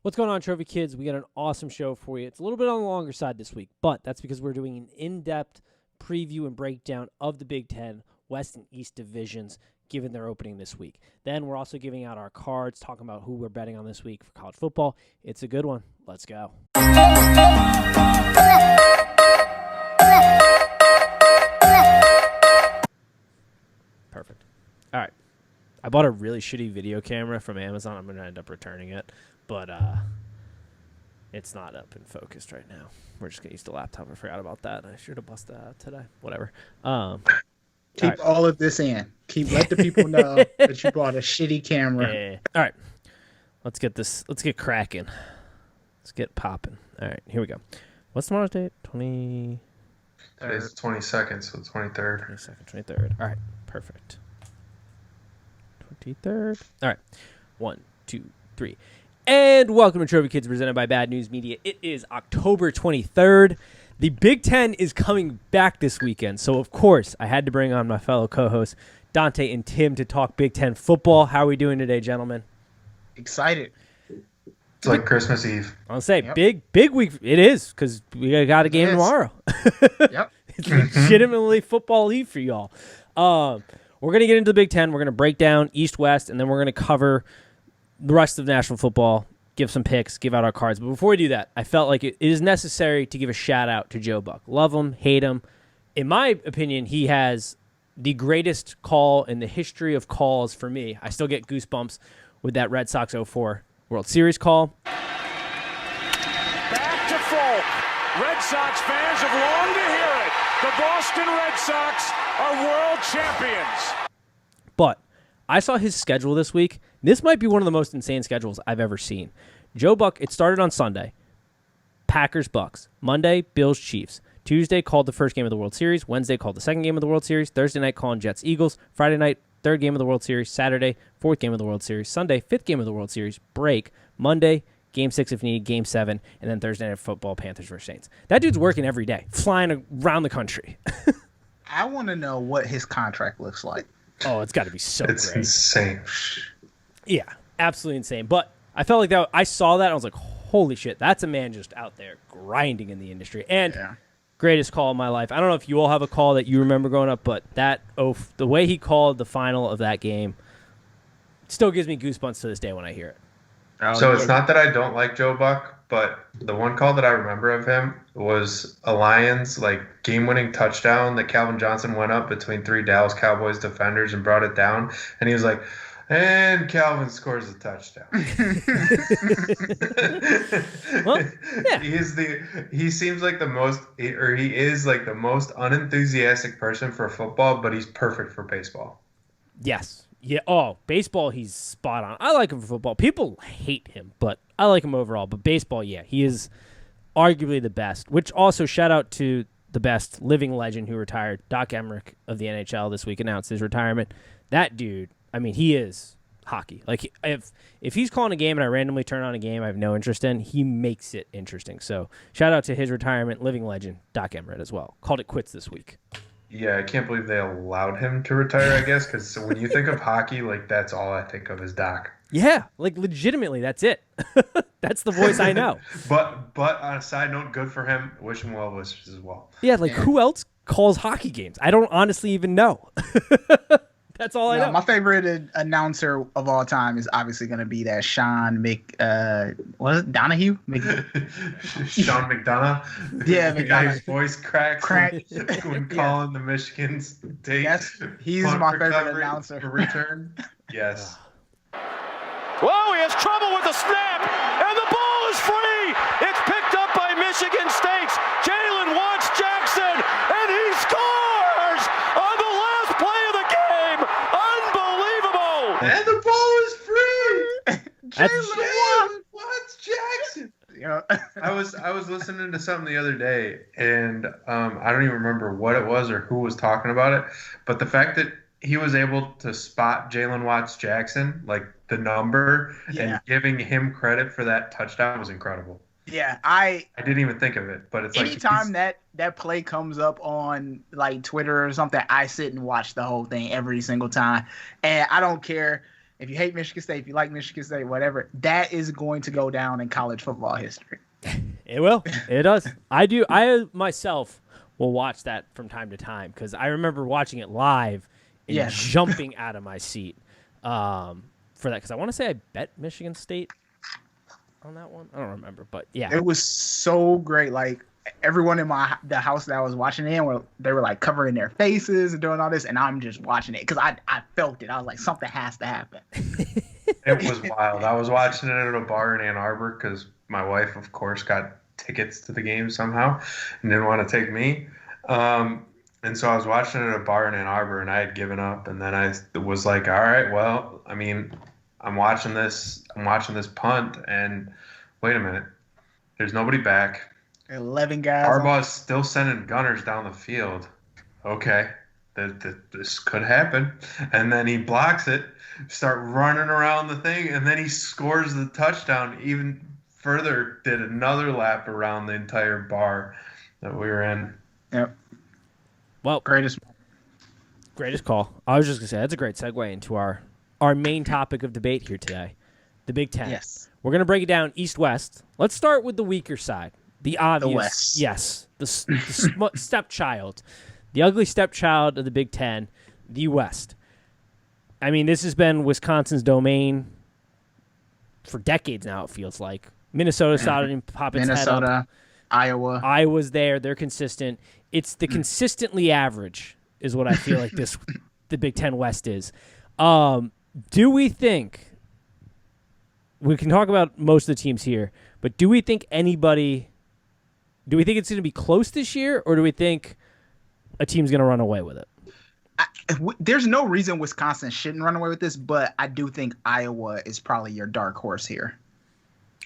What's going on, Trophy Kids? We got an awesome show for you. It's a little bit on the longer side this week, but that's because we're doing an in-depth preview and breakdown of the Big Ten, West and East divisions, given their opening this week. Then we're also giving out our cards, talking about who we're betting on this week for college football. It's a good one. Let's go. Perfect. All right. I bought a really shitty video camera from Amazon. I'm going to end up returning it, but it's not up and focused right now. We're just going to use the laptop. I forgot about that. I should have busted that out today. Whatever. Keep all of this in. Let the people know that you bought a shitty camera. Yeah. All right. Let's get cracking. Let's get popping. All right. Here we go. What's tomorrow's date? Today's the 22nd, so the 23rd. 22nd, 23rd. All right. Perfect. 23rd. All right. 1, 2, 3. And welcome to Trophy Kids, presented by Bad News Media. It is October 23rd. The Big Ten is coming back this weekend. So, of course, I had to bring on my fellow co-hosts, Dante and Tim, to talk Big Ten football. How are we doing today, gentlemen? Excited. It's like Christmas Eve. I'll say, big week. It is, because we got a game tomorrow. Yep. It's legitimately football eve for y'all. We're going to get into the Big Ten. We're going to break down East-West, and then we're going to cover the rest of national football, give some picks, give out our cards. But before we do that, I felt like it is necessary to give a shout-out to Joe Buck. Love him, hate him. In my opinion, he has the greatest call in the history of calls for me. I still get goosebumps with that Red Sox 04 World Series call. Back to Folk. Red Sox fans have longed to hear it. The Boston Red Sox are world champions. But I saw his schedule this week. This might be one of the most insane schedules I've ever seen. Joe Buck, it started on Sunday. Packers, Bucks. Monday, Bills, Chiefs. Tuesday, called the first game of the World Series. Wednesday, called the second game of the World Series. Thursday night, calling Jets, Eagles. Friday night, third game of the World Series. Saturday, fourth game of the World Series. Sunday, fifth game of the World Series. Break. Monday, Game 6 if needed, Game 7, and then Thursday night football, Panthers versus Saints. That dude's working every day, flying around the country. I want to know what his contract looks like. Oh, it's got to be so It's great. insane. Yeah, absolutely insane. But I felt like that. I saw that, and I was like, holy shit, that's a man just out there grinding in the industry. And greatest call of my life. I don't know if you all have a call that you remember growing up, but the way he called the final of that game still gives me goosebumps to this day when I hear it. So it's not that I don't like Joe Buck, but the one call that I remember of him was a Lions game-winning touchdown that Calvin Johnson went up between 3 Dallas Cowboys defenders and brought it down, and he was like, and Calvin scores a touchdown. Well, yeah. He seems like he is like the most unenthusiastic person for football, but he's perfect for baseball. Yes. Yeah. Oh, baseball, he's spot on. I like him for football. People hate him, but I like him overall. But baseball, yeah, he is arguably the best, which also shout out to the best living legend who retired. Doc Emmerich of the NHL this week announced his retirement. That dude, I mean, he is hockey. Like, if he's calling a game and I randomly turn on a game I have no interest in, he makes it interesting. So shout out to his retirement, living legend, Doc Emmerich as well. Called it quits this week. Yeah, I can't believe they allowed him to retire, I guess, because when you think of hockey, that's all I think of is Doc. Yeah, legitimately, that's it. That's the voice I know. But on a side note, good for him. Wish him well wishes as well. Yeah, who else calls hockey games? I don't honestly even know. That's all I know. My favorite announcer of all time is obviously going to be that Sean Donahue? Sean McDonough? Yeah, the guy whose voice cracks when calling the Michigan State. He's my favorite announcer. For return? Yes. Whoa, he has trouble with the snap, and the ball is free. It's picked up by Michigan State's Jalen Watts Jackson, and he scores on the last play of the game. Unbelievable. And the ball is free. Jalen Watts Jackson. Yeah. I was listening to something the other day, and I don't even remember what it was or who was talking about it, but the fact that he was able to spot Jalen Watts Jackson, the number, and giving him credit for that touchdown was incredible. Yeah, I didn't even think of it, but it's anytime that play comes up on Twitter or something, I sit and watch the whole thing every single time, and I don't care if you hate Michigan State, if you like Michigan State, whatever, that is going to go down in college football history. It will. It does. I do. I myself will watch that from time to time because I remember watching it live and Yes. jumping out of my seat for that because I want to say I bet Michigan State on that one. I don't remember, but yeah. It was so great. Like everyone in the house that I was watching it in, they were like covering their faces and doing all this, and I'm just watching it because I felt it. I was like, something has to happen. It was wild. I was watching it at a bar in Ann Arbor because my wife, of course, got tickets to the game somehow and didn't want to take me. And so I was watching it at a bar in Ann Arbor, and I had given up. And then I was like, all right, well, I mean, I'm watching this punt, and wait a minute, there's nobody back. 11 guys. Harbaugh's still sending gunners down the field. Okay, this could happen. And then he blocks it, start running around the thing, and then he scores the touchdown. Even further, did another lap around the entire bar that we were in. Yep. Well, Greatest call. I was just gonna say that's a great segue into our main topic of debate here today, the Big Ten. Yes. We're gonna break it down east-west. Let's start with the weaker side, the obvious. The West. Yes, the stepchild, the ugly stepchild of the Big Ten, the West. I mean, this has been Wisconsin's domain for decades now. It feels like Minnesota started to pop its head up. Minnesota, Iowa. Iowa's there. They're consistent. It's the consistently average is what I feel like the Big Ten West is. Do we think we can talk about most of the teams here, but do we think it's going to be close this year, or do we think a team's going to run away with it? There's no reason Wisconsin shouldn't run away with this, but I do think Iowa is probably your dark horse here.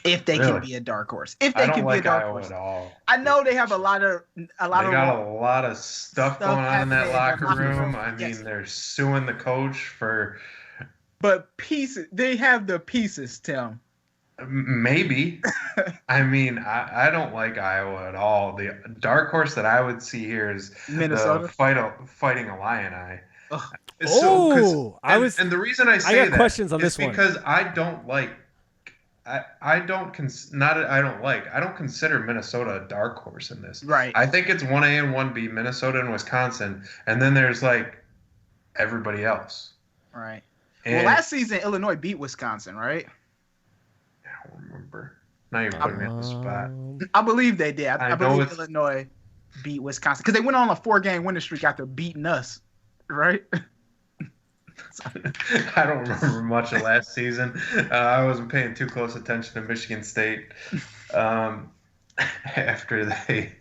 If they can be a dark horse. If they I don't can like be a dark Iowa horse. at all. I know they have a lot of They got a lot of stuff going on in that happening locker room. I mean, Yes. they're suing the coach for But pieces, they have the pieces, Tim. maybe. I mean, I don't like Iowa at all. The dark horse that I would see here is Minnesota? the fighting Illini. Ugh. And the reason I say got that questions on is this one. because I don't like. I don't consider Minnesota a dark horse in this. Right. I think it's 1A and 1B, Minnesota and Wisconsin, and then there's like everybody else. Right. And Well, last season, Illinois beat Wisconsin, right? I don't remember. Now you're putting me on the spot. I believe they did. I I know believe it's- Illinois beat Wisconsin because they went on a 4-game winning streak after beating us, right? I don't remember much of last season. I wasn't paying too close attention to Michigan State after they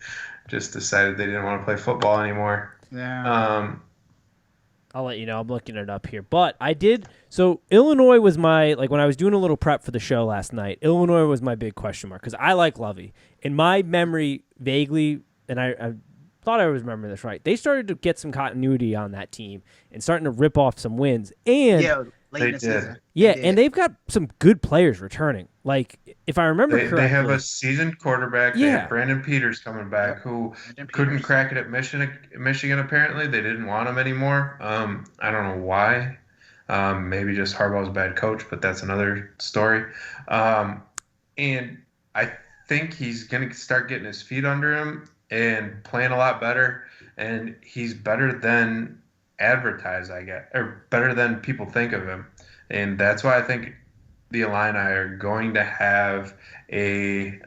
just decided they didn't want to play football anymore. Yeah. I'll let you know. I'm looking it up here. But I did. So Illinois was my, like when I was doing a little prep for the show last night, Illinois was my big question mark because I like Lovey. In my memory, vaguely, and I thought I was remembering this right, they started to get some continuity on that team and starting to rip off some wins. And yeah, late in the they did. season. yeah, They did. and they've got some good players returning. Like, if I remember correctly. They have a seasoned quarterback. They Yeah. have Brandon Peters coming back, who Brandon couldn't Peters. crack it at Michigan. Apparently, they didn't want him anymore. I don't know why. Maybe just Harbaugh's a bad coach, but that's another story. And I think he's going to start getting his feet under him and playing a lot better. And he's better than advertised, I guess, or better than people think of him. And that's why I think the Illini are going to have a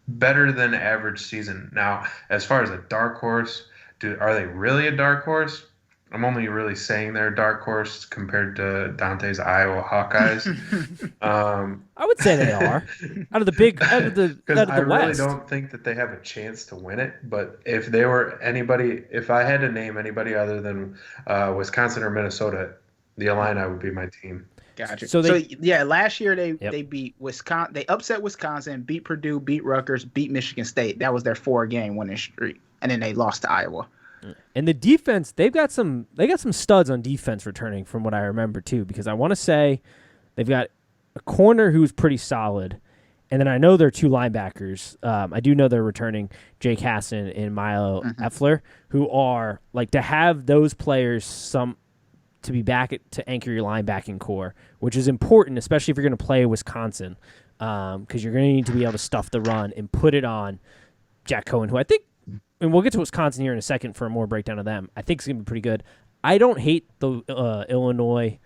better than average season. Now, as far as a dark horse, are they really a dark horse? I'm only really saying they're a dark horse compared to Dante's Iowa Hawkeyes. I would say they are. out of the I really West. don't think that they have a chance to win it. But if they were anybody, if I had to name anybody other than Wisconsin or Minnesota, the Illini would be my team. Gotcha. So So, they- yeah, last year Yep. they beat Wisconsin. They upset Wisconsin, beat Purdue, beat Rutgers, beat Michigan State. That was their 4-game winning streak, and then they lost to Iowa. And the defense, they got some studs on defense returning from what I remember too, because I want to say they've got a corner who's pretty solid, and then I know they're 2 linebackers. I do know they're returning Jake Hassan and Milo Effler, who are like to have those players to be back to anchor your linebacking core, which is important, especially if you're going to play Wisconsin, because you're going to need to be able to stuff the run and put it on Jack Cohen, who I think, and we'll get to Wisconsin here in a second for a more breakdown of them, I think is going to be pretty good. I don't hate the Illinois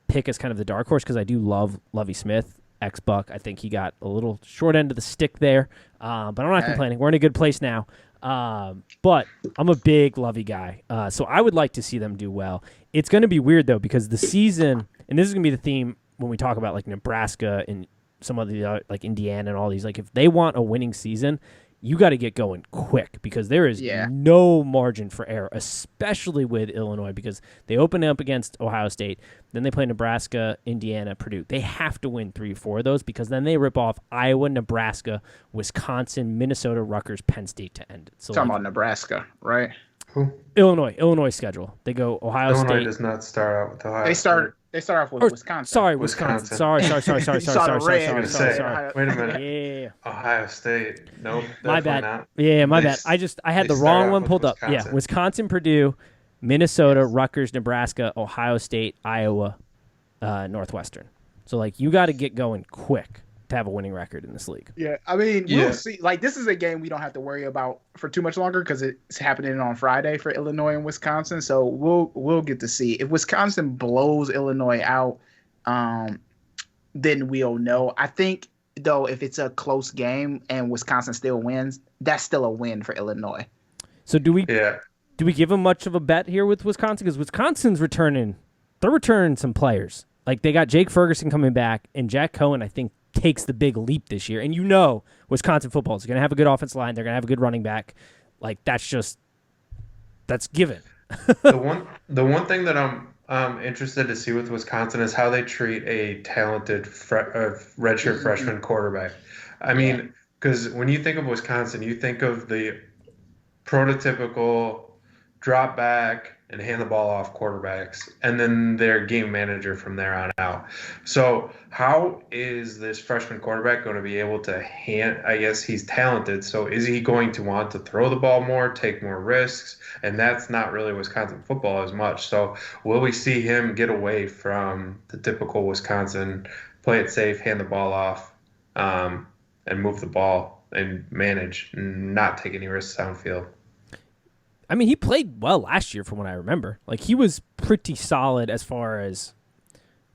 pick as kind of the dark horse because I do love Lovie Smith, ex-Buck. I think he got a little short end of the stick there, but I'm not complaining. We're in a good place now. But I'm a big Lovie guy, so I would like to see them do well. It's going to be weird, though, because the season, and this is going to be the theme when we talk about like Nebraska and some of the like Indiana and all these, like if they want a winning season, you got to get going quick because there is no margin for error, especially with Illinois, because they open up against Ohio State, then they play Nebraska, Indiana, Purdue. They have to win 3 or 4 of those because then they rip off Iowa, Nebraska, Wisconsin, Minnesota, Rutgers, Penn State to end it. So talking about Nebraska, right? Who? Illinois schedule. They go Ohio Illinois State. does not start out with Ohio. They start off with Wisconsin. Sorry, Wisconsin. Sorry. You saw the red. Wait a minute. Yeah. Ohio State. Nope. My bad. Not. Yeah, my bad. I had the wrong one pulled up. Wisconsin. Yeah, Wisconsin, Purdue, Minnesota, Rutgers, Nebraska, Ohio State, Iowa, Northwestern. So like you got to get going quick to have a winning record in this league. Yeah, I mean, we'll see. Like this is a game we don't have to worry about for too much longer because it's happening on Friday for Illinois and Wisconsin. So we'll get to see if Wisconsin blows Illinois out. Then we'll know. I think though, if it's a close game and Wisconsin still wins, that's still a win for Illinois. So do we give them much of a bet here with Wisconsin? Because Wisconsin's returning some players. Like they got Jake Ferguson coming back and Jack Cohen, I think, takes the big leap this year. And Wisconsin football is going to have a good offensive line. They're going to have a good running back. Like that's given. The one thing that I'm interested to see with Wisconsin is how they treat a talented redshirt freshman quarterback. I mean, because when you think of Wisconsin, you think of the prototypical drop back and hand the ball off quarterbacks, and then their game manager from there on out. So how is this freshman quarterback going to be able to I guess he's talented, so is he going to want to throw the ball more, take more risks? And that's not really Wisconsin football as much. So will we see him get away from the typical Wisconsin, play it safe, hand the ball off, and move the ball and manage, and not take any risks downfield? I mean, he played well last year from what I remember. Like, he was pretty solid as far as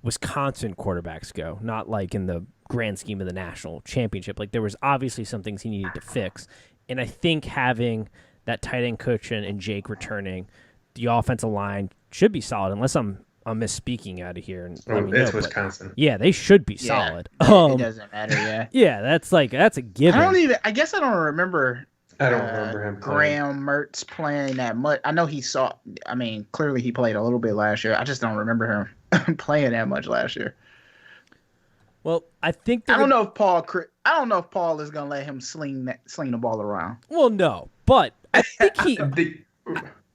Wisconsin quarterbacks go, not like in the grand scheme of the national championship. Like, there was obviously some things he needed to fix. And I think having that tight end cushion and Jake returning, the offensive line should be solid, unless I'm misspeaking out of here. And it's Wisconsin. Yeah, they should be solid. It doesn't matter, Yeah, that's a given. I guess I don't remember. I don't remember him playing. Graham Mertz playing that much. I know clearly he played a little bit last year. I just don't remember him playing that much last year. Well, I think I don't know if Paul is going to let him sling the ball around. Well, no, but I think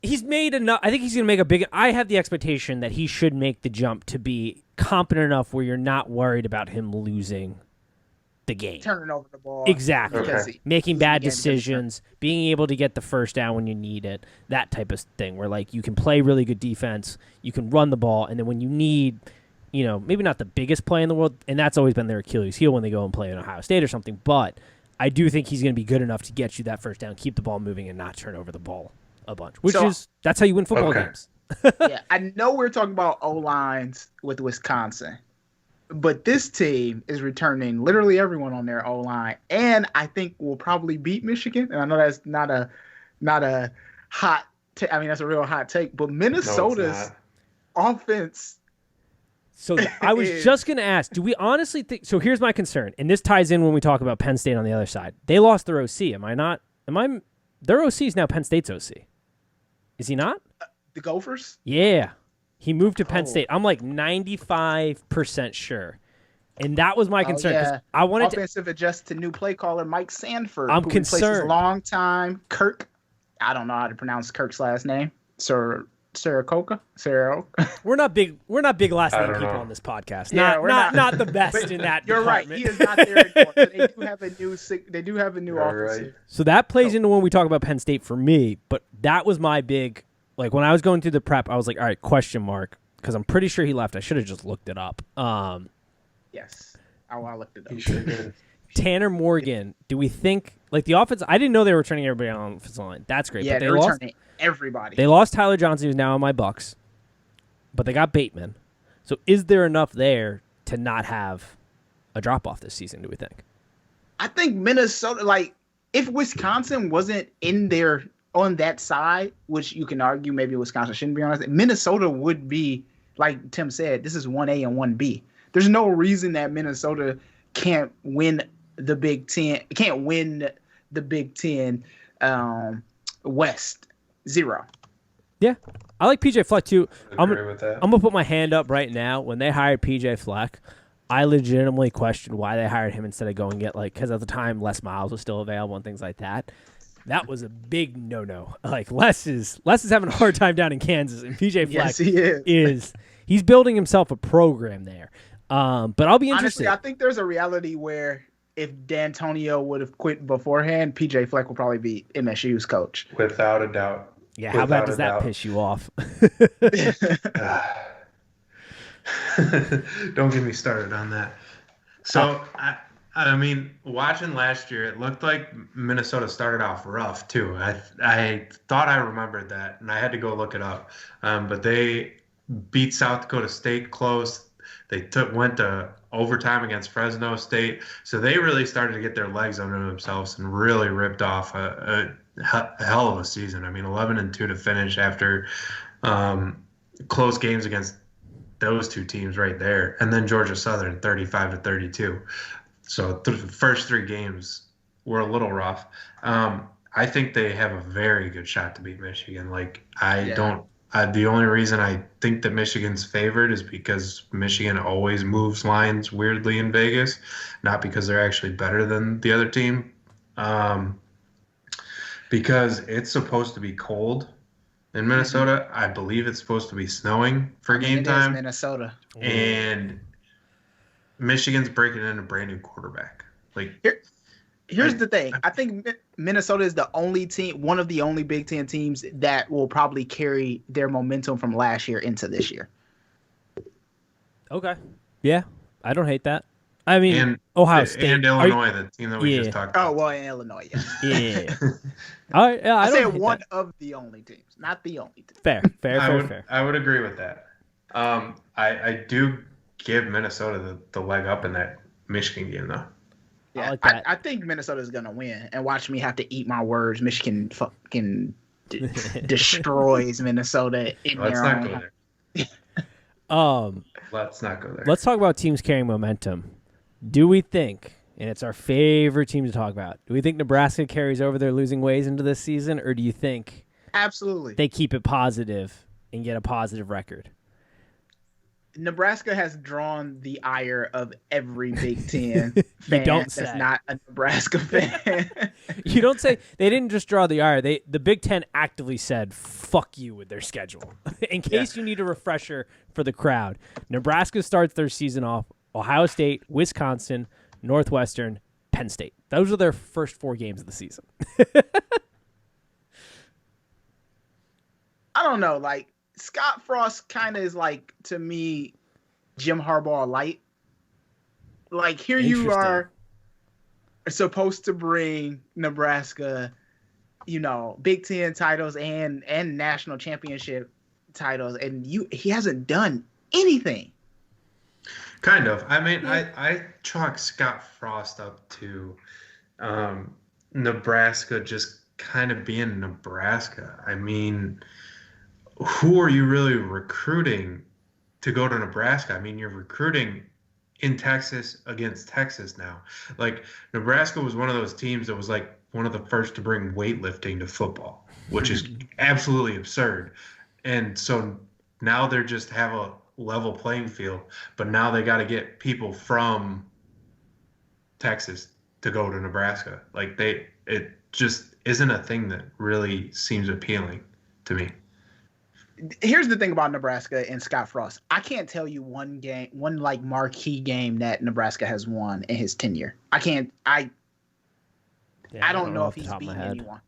he's made enough. I think he's going to make a big. I have the expectation that he should make the jump to be competent enough where you're not worried about him losing the game, turning over the ball, exactly, making bad decisions, being able to get the first down when you need it, that type of thing. Where like you can play really good defense, you can run the ball, and then when you need, maybe not the biggest play in the world, and that's always been their Achilles heel when they go and play in Ohio State or something. But I do think he's going to be good enough to get you that first down, keep the ball moving, and not turn over the ball a bunch. That's how you win football games. Yeah, I know we're talking about O-lines with Wisconsin. But this team is returning literally everyone on their O-line, and I think will probably beat Michigan. And I know that's not a hot. That's a real hot take. But Minnesota's offense. So I was just going to ask: do we honestly think? So here's my concern, and this ties in when we talk about Penn State on the other side. They lost their OC. Am I not? Their OC is now Penn State's OC. Is he not? The Gophers? Yeah. He moved to Penn State. I'm like 95% sure. And that was my concern. Yeah. I wanted offensive adjust to new play caller Mike Sanford. I'm who concerned. A long time Kirk. I don't know how to pronounce Kirk's last name. Saracoka. We're not big last name people on this podcast. Not the best in that. You're department. right. He is not there anymore. They do have a new offensive. Right. So that plays into when we talk about Penn State for me. But that was my big Like when I was going through the prep, I was like, all right, question mark, because I'm pretty sure he left. I should have just looked it up. Yes. I looked it up. He sure did. Tanner Morgan, do we think like the offense? I didn't know they were turning everybody on the offensive line. That's great. Yeah, but they're returning everybody. They lost Tyler Johnson, who's now on my Bucks, but they got Bateman. So is there enough there to not have a drop off this season? Do we think? I think Minnesota, like, if Wisconsin wasn't in there on that side, which you can argue maybe Wisconsin shouldn't be on it, Minnesota would be, like Tim said, this is 1A and 1B. There's no reason that Minnesota can't win the Big Ten, West. Zero. Yeah. I like PJ Fleck too. Agree with that. I'm going to put my hand up right now. When they hired PJ Fleck, I legitimately questioned why they hired him instead of going and get, like, because at the time Les Miles was still available and things like that. That was a big no-no. Like, Les is having a hard time down in Kansas, and PJ Fleck Yes, he is. He's building himself a program there. But I'll be interested. Honestly, I think there's a reality where if D'Antonio would have quit beforehand, PJ Fleck will probably be MSU's coach. Without a doubt. Yeah, how bad does that piss you off? Don't get me started on that. So, I mean, watching last year, it looked like Minnesota started off rough, too. I thought I remembered that, and I had to go look it up. But they beat South Dakota State close. They went to overtime against Fresno State. So they really started to get their legs under themselves and really ripped off a hell of a season. I mean, 11-2 to finish after close games against those two teams right there. And then Georgia Southern, 35-32. So the first three games were a little rough. I think they have a very good shot to beat Michigan. Like, the only reason I think that Michigan's favored is because Michigan always moves lines weirdly in Vegas, not because they're actually better than the other team. Because it's supposed to be cold in Minnesota. I believe it's supposed to be snowing for game time. It is Minnesota. And Michigan's breaking in a brand new quarterback. Like, Here's the thing. I think Minnesota is the only team, one of the only Big Ten teams that will probably carry their momentum from last year into this year. Okay. Yeah, I don't hate that. I mean, Ohio State. And Illinois, the team that we just talked about. Oh, well, in Illinois, yeah. Yeah. All right, yeah, I said don't hate one that. of the only teams, not the only team. Fair. I would agree with that. I do give Minnesota the leg up in that Michigan game, though. Yeah, I like that. I think Minnesota is going to win. And watch me have to eat my words. Michigan fucking destroys Minnesota in Let's their not own. go there. Let's not go there. Let's talk about teams carrying momentum. Do we think, and it's our favorite team to talk about, do we think Nebraska carries over their losing ways into this season, or do you think Absolutely. they keep it positive and get a positive record? Nebraska has drawn the ire of every Big Ten fan don't that's say. not a Nebraska fan. You don't say. They didn't just draw the ire. The Big Ten actively said, fuck you with their schedule. In case you need a refresher for the crowd, Nebraska starts their season off Ohio State, Wisconsin, Northwestern, Penn State. Those are their first 4 games of the season. I don't know. Like, Scott Frost kind of is like, to me, Jim Harbaugh light. Like, here you are supposed to bring Nebraska, Big Ten titles and national championship titles, and he hasn't done anything. Kind of. I mean, I chalk Scott Frost up to Nebraska just kind of being Nebraska. I mean, who are you really recruiting to go to Nebraska? I mean, you're recruiting in Texas against Texas now. Like, Nebraska was one of those teams that was like one of the first to bring weightlifting to football, which is absolutely absurd. And so now they're just have a level playing field, but now they got to get people from Texas to go to Nebraska. Like, it just isn't a thing that really seems appealing to me. Here's the thing about Nebraska and Scott Frost. I can't tell you one marquee game that Nebraska has won in his tenure. I don't know if he's beaten anyone.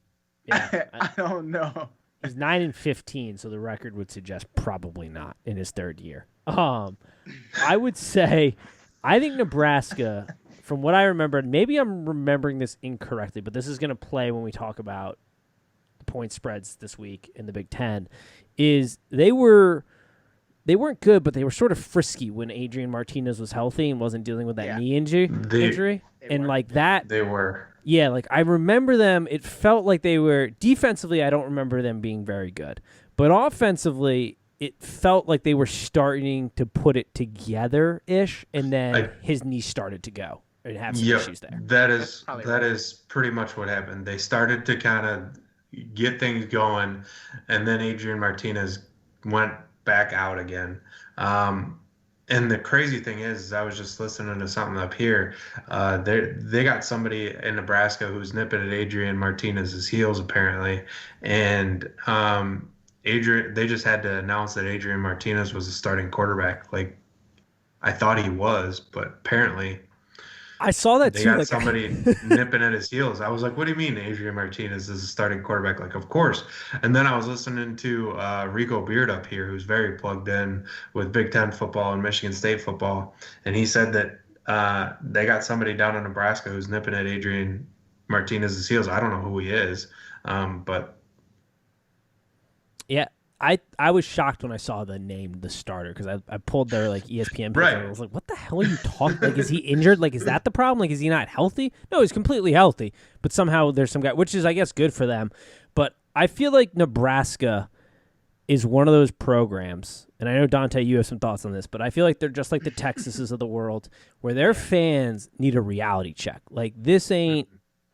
Yeah, I don't know. He's 9-15, so the record would suggest probably not in his third year. I would say, I think Nebraska, from what I remember, and maybe I'm remembering this incorrectly, but this is going to play when we talk about the point spreads this week in the Big Ten, is they weren't good, but they were sort of frisky when Adrian Martinez was healthy and wasn't dealing with that knee injury. And like that. They were. Yeah, like I remember them. It felt like they were defensively. I don't remember them being very good, but offensively, it felt like they were starting to put it together ish, and then his knee started to go and have some issues there. That is pretty much what happened. They started to kind of get things going, and then Adrian Martinez went back out again. And the crazy thing is I was just listening to something up here. They got somebody in Nebraska who's nipping at Adrian Martinez's heels apparently, and they just had to announce that Adrian Martinez was a starting quarterback. Like, I thought he was, but apparently I saw that they too. got Like, somebody nipping at his heels. I was like, what do you mean Adrian Martinez is a starting quarterback? Like, of course. And then I was listening to Rico Beard up here, who's very plugged in with Big Ten football and Michigan State football. And he said that they got somebody down in Nebraska who's nipping at Adrian Martinez's heels. I don't know who he is, but yeah. I was shocked when I saw the name, the starter, because I pulled their like ESPN page and I was like, what the hell are you talking? Like, is he injured? Like, is that the problem? Like, is he not healthy? No, he's completely healthy. But somehow there's some guy, which is, I guess, good for them. But I feel like Nebraska is one of those programs, and I know, Dante, you have some thoughts on this, but I feel like they're just like the Texases of the world, where their fans need a reality check. Like, this ain't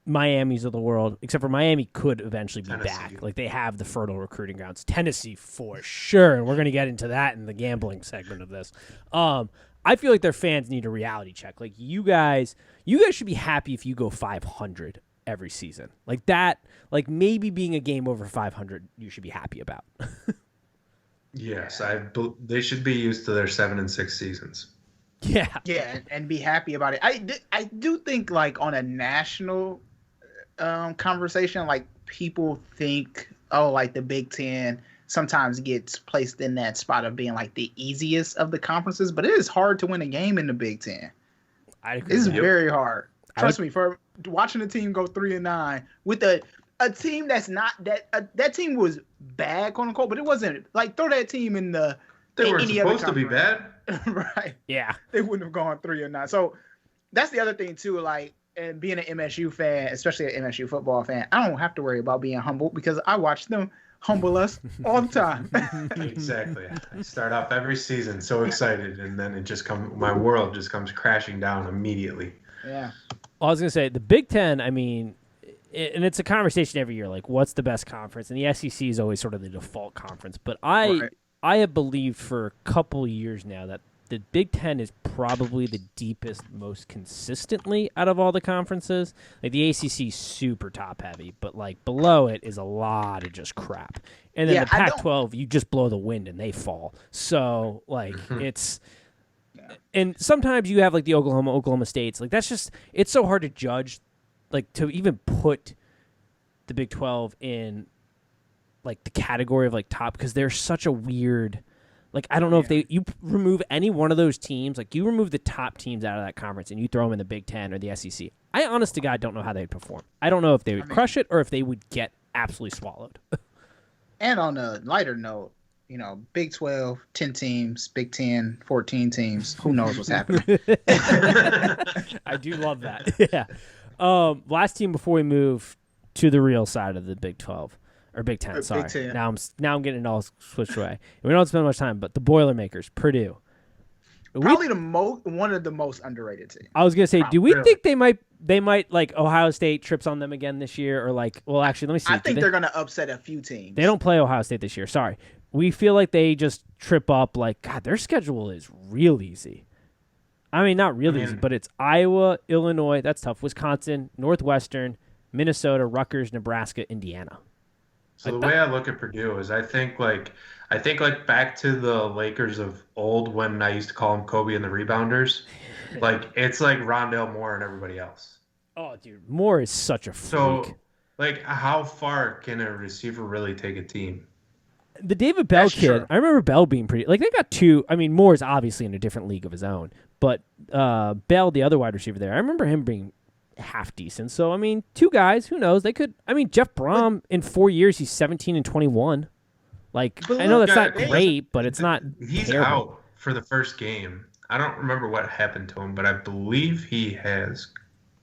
Miami's of the world, except for Miami could eventually be back. Like, they have the fertile recruiting grounds. Tennessee for sure, and we're going to get into that in the gambling segment of this. I feel like their fans need a reality check. Like, you guys should be happy if you go 500 every season. Like that, like maybe being a game over 500 you should be happy about. Yes, they should be used to their 7-6 seasons. Yeah, and be happy about it. I do think, like, on a national conversation, like, people think, oh, like the Big Ten sometimes gets placed in that spot of being like the easiest of the conferences, but it is hard to win a game in the Big Ten. I agree. It's very hard. Trust me, for watching a team go 3-9 with a team that's not that team was bad, quote unquote, but it wasn't like throw that team in the. They were supposed to be bad. Right. Yeah. They wouldn't have gone 3-9. So that's the other thing too. Like, and being an MSU fan, especially an MSU football fan, I don't have to worry about being humble because I watch them humble us all the time. Exactly. I start off every season so excited, and then my world just comes crashing down immediately. Yeah. I was gonna say the Big Ten. I mean, and it's a conversation every year. Like, what's the best conference? And the SEC is always sort of the default conference. But I have believed for a couple years now that the Big Ten is probably the deepest, most consistently out of all the conferences. Like, the ACC is super top heavy, but like below it is a lot of just crap. And then the Pac-12, you just blow the wind and they fall. So like it's. And sometimes you have like the Oklahoma States. Like, that's just, it's so hard to judge, like, to even put the Big 12 in like the category of like top, because they're such a weird, like, I don't know if you remove any one of those teams, like you remove the top teams out of that conference and you throw them in the Big 10 or the SEC. I honest to God don't know how they'd perform. I don't know if they would crush it or if they would get absolutely swallowed. And on a lighter note, you know, Big 12, 10 teams, Big 10, 14 teams. Who knows what's happening? I do love that. Yeah. Last team before we move to the real side of the Big 12 or Big 10. Sorry. Big 10. Now I'm getting it all switched away. We don't spend much time, but the Boilermakers, Purdue. Probably one of the most underrated teams. I was gonna say, do we think they might like Ohio State trips on them again this year, or like? Well, actually, let me see. I think they're gonna upset a few teams. They don't play Ohio State this year. Sorry. We feel like they just trip up. Like, God, their schedule is real easy. I mean, not real easy, but it's Iowa, Illinois. That's tough. Wisconsin, Northwestern, Minnesota, Rutgers, Nebraska, Indiana. So the way I look at Purdue is I think like back to the Lakers of old when I used to call them Kobe and the Rebounders. Like, it's like Rondale Moore and everybody else. Oh, dude, Moore is such a freak. Like, how far can a receiver really take a team? The David Bell That's kid, true. I remember Bell being pretty. Like they got two. I mean, Moore's obviously in a different league of his own, but Bell, the other wide receiver there, I remember him being half decent. So I mean, two guys. Who knows? They could. I mean, Jeff Brom in 4 years, he's 17 and 21. Like But I know look, that's not guys, great, but it's not. He's terrible. out for the first game. I don't remember what happened to him, but I believe he has.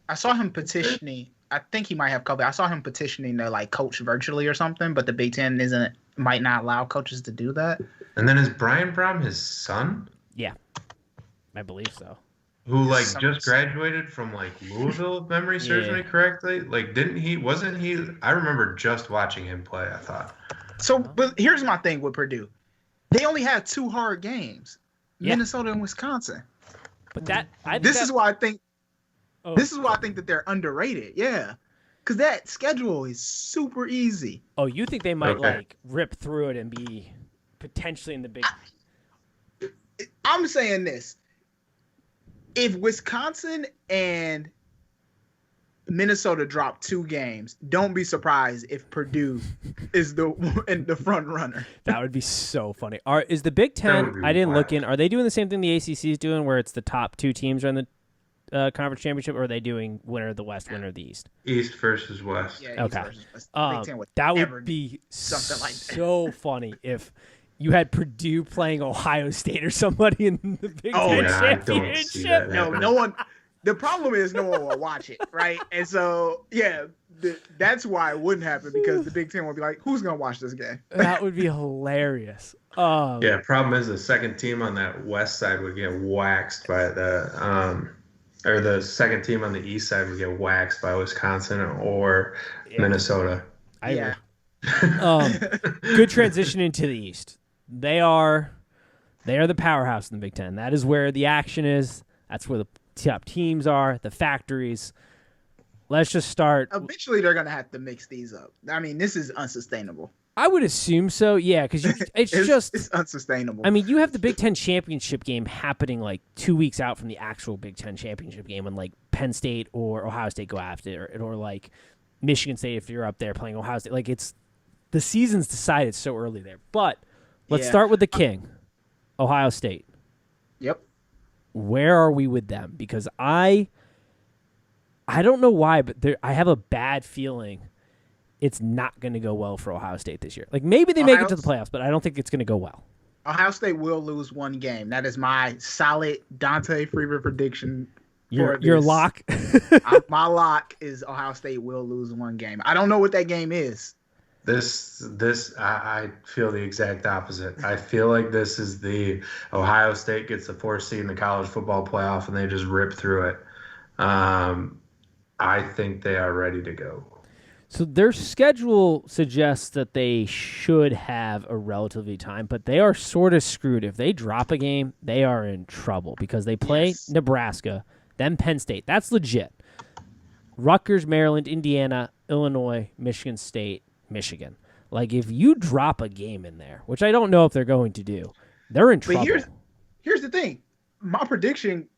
I saw him petitioning. I think he might have COVID. I saw him petitioning to like coach virtually or something, but the Big Ten might not allow coaches to do that. And then is Brian Brom his son, Yeah, I believe so. who like Some- just graduated from like Louisville, if memory serves me correctly? Like, wasn't he? I remember just watching him play. I thought. So, but here's my thing with Purdue. They only had 2 hard games, Yeah. Minnesota and Wisconsin. But that I think This that- is why I think oh, this is why I think that they're underrated. Yeah, because that schedule is super easy. Oh, you think they might Okay. like rip through it and be potentially in the big? I'm saying this: if Wisconsin and Minnesota drop 2 games, don't be surprised if Purdue is the front runner. That would be so funny. Is the Big That Ten? would be I didn't look wild. in. Are they doing the same thing the ACC is doing, where it's the top 2 teams are in the conference championship, or are they doing winner of the West, winner of the East? East versus West. Yeah, Okay. East versus West. The Big Ten would That never would be something like that. so funny if you had Purdue playing Ohio State or somebody in the Big Oh, Ten yeah, I don't see championship. that. No one. The problem is no one will watch it, right? And so, yeah, that's why it wouldn't happen because the Big Ten would be like, "Who's gonna watch this game?" That would be hilarious. Yeah, problem is the second team on that west side would get waxed by or the second team on the east side would get waxed by Wisconsin or Minnesota. I Yeah. Good transition into the East. They are the powerhouse in the Big Ten. That is where the action is. That's where the top teams are, the factories. Let's just start. Eventually, they're gonna have to mix these up. I mean, this is unsustainable. I would assume so, yeah, because It's unsustainable. I mean, you have the Big Ten championship game happening like 2 weeks out from the actual Big Ten championship game when like Penn State or Ohio State go after it, or like Michigan State if you're up there playing Ohio State. Like the season's decided so early there. But let's Yeah. start with the king, Ohio State. Yep. Where are we with them? Because I don't know why, but I have a bad feeling it's not going to go well for Ohio State this year. Like maybe they make it to the playoffs, but I don't think it's going to go well. Ohio State will lose 1 game. That is my solid Dante Freeman prediction. Your this. lock. My lock is Ohio State will lose 1 game. I don't know what that game is. I feel the exact opposite. I feel like this is the Ohio State gets the 4th seed in the college football playoff and they just rip through it. I think they are ready to go. So their schedule suggests that they should have a relatively time, but they are sort of screwed. If they drop a game, they are in trouble because they play Yes. Nebraska, then Penn State. That's legit. Rutgers, Maryland, Indiana, Illinois, Michigan State, Michigan. Like if you drop a game in there, which I don't know if they're going to do, they're in trouble. But here's the thing. My prediction,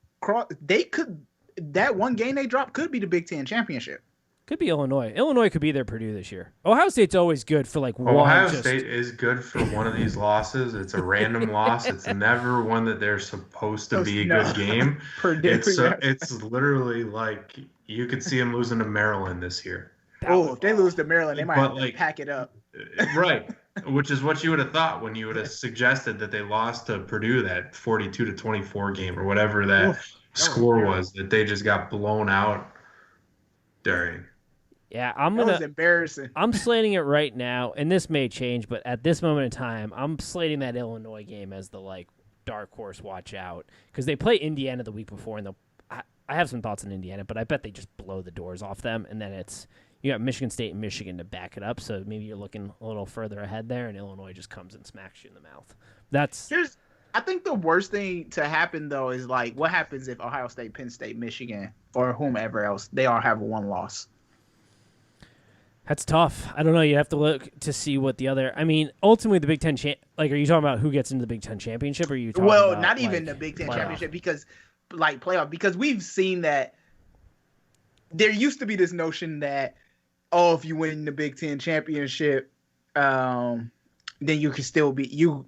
that 1 game they drop could be the Big Ten championship. Could be Illinois. Illinois could be their Purdue this year. Ohio State's always good for like Ohio one. State is good for one of these losses. It's a random loss. It's never one that they're supposed to be a No. good game. Purdue, It's yeah. it's literally like you could see them losing to Maryland this year. Oh, if they lose to Maryland, they might But, have to like, pack it up. Right. Which is what you would have thought when you would have suggested that they lost to Purdue that 42-24 game or whatever that Oof, score terrible. was that they just got blown out during. Yeah, That was embarrassing. I'm slating it right now, and this may change, but at this moment in time, I'm slating that Illinois game as the like dark horse. Watch out, because they play Indiana the week before, and I have some thoughts on Indiana, but I bet they just blow the doors off them, and then you got Michigan State and Michigan to back it up. So maybe you're looking a little further ahead there, and Illinois just comes and smacks you in the mouth. I think the worst thing to happen though is like what happens if Ohio State, Penn State, Michigan, or whomever else they all have 1 loss. That's tough. I don't know. You have to look to see what the other. I mean, ultimately, the Big Ten are you talking about who gets into the Big Ten championship? Or are you talking Well, about, not even like, the Big Ten playoff? championship because we've seen that there used to be this notion that oh, if you win the Big Ten championship, then you can still be you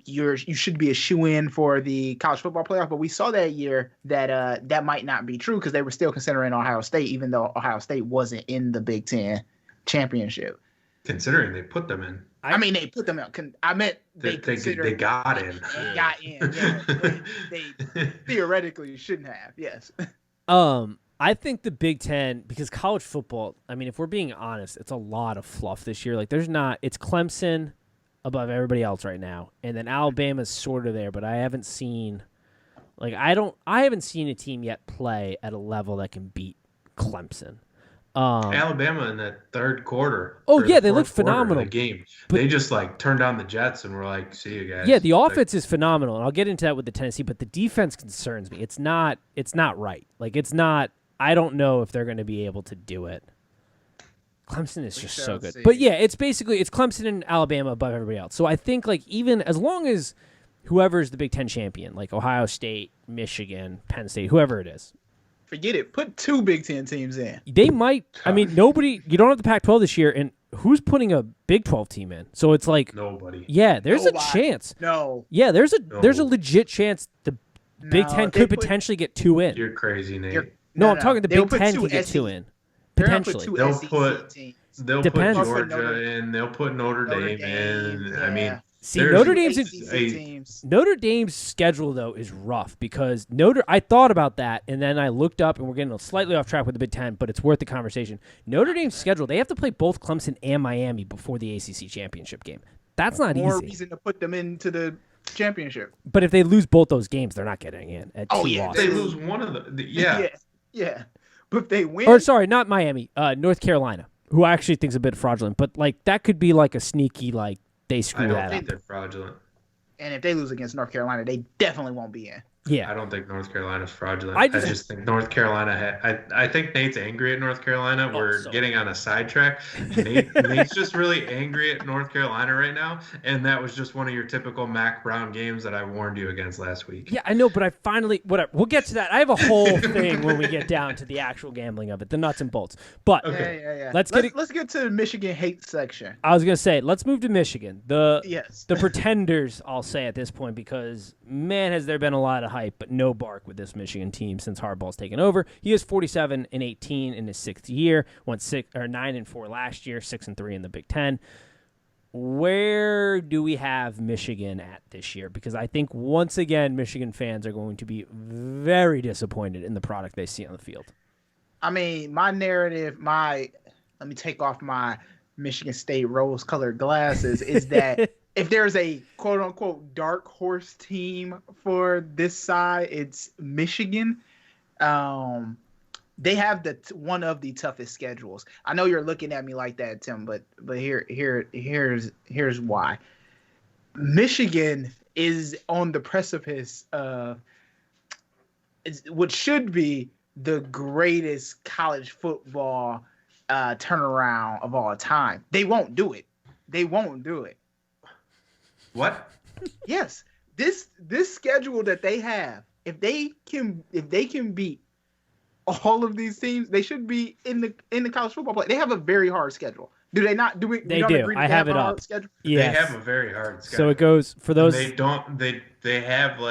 should be a shoe-in for the college football playoff. But we saw that year that that might not be true because they were still considering Ohio State, even though Ohio State wasn't in the Big Ten championship. Considering they put them in. I mean, they put them out. I meant they got in. They got in. Yeah, they theoretically shouldn't have. Yes. I think the Big Ten, because college football, I mean, if we're being honest, it's a lot of fluff this year. Like, it's Clemson above everybody else right now, and then Alabama's sort of there, but I haven't seen a team yet play at a level that can beat Clemson. Alabama in that third quarter. Oh yeah, they looked phenomenal. The game, they just turned on the Jets and were like, "See you guys." Yeah, the offense is phenomenal, and I'll get into that with the Tennessee. But the defense concerns me. It's not right. Like, it's not. I don't know if they're going to be able to do it. Clemson is just so good. But yeah, it's Clemson and Alabama above everybody else. So I think even as long as whoever's the Big Ten champion, like Ohio State, Michigan, Penn State, whoever it is. Forget it. Put 2 Big Ten teams in. They might. I mean, nobody. You don't have the Pac-12 this year, and who's putting a Big 12 team in? So it's like nobody. Yeah, there's a chance. No. Yeah, there's a legit chance the Big Ten could potentially get 2 in. You're crazy, Nate. No, I'm talking the Big Ten could get 2 in. Potentially. They'll put Georgia in. They'll put Notre Dame in. Yeah. I mean. See, Notre Dame's schedule though is rough because I thought about that and then I looked up and we're getting slightly off track with the Big Ten, but it's worth the conversation. Notre Dame's schedule, they have to play both Clemson and Miami before the ACC championship game. That's not easy. More reason to put them into the championship. But if they lose both those games, they're not getting in. If they lose one of the yeah. But if they win, or sorry, not Miami, North Carolina, who I actually think is a bit fraudulent, but that could be a sneaky they screw that up. I don't think they're fraudulent. And if they lose against North Carolina, they definitely won't be in. Yeah, I don't think North Carolina's fraudulent. I just think North Carolina. I think Nate's angry at North Carolina. We're getting on a sidetrack. Nate's just really angry at North Carolina right now, and that was just one of your typical Mac Brown games that I warned you against last week. Yeah, I know, but I finally whatever. We'll get to that. I have a whole thing when we get down to the actual gambling of it, the nuts and bolts. But yeah. Let's get to the Michigan hate section. I was gonna say let's move to Michigan. The pretenders, I'll say at this point, because man, has there been a lot of hype, but no bark with this Michigan team since Harbaugh's taken over. He is 47-18 in his 6th year, went 9-4 last year, 6-3 in the Big Ten. Where do we have Michigan at this year? Because I think once again, Michigan fans are going to be very disappointed in the product they see on the field. I mean, my narrative, let me take off my Michigan State rose-colored glasses, is that if there's a quote-unquote dark horse team for this side, it's Michigan. They have one of the toughest schedules. I know you're looking at me like that, Tim, but here's why. Michigan is on the precipice of what should be the greatest college football turnaround of all time. They won't do it. What? Yes, this schedule that they have, if they can beat all of these teams, they should be in the college football play. They have a very hard schedule. Do they not? They do. I have it up. Yes. They have a very hard schedule. So it goes for those. And they don't. They have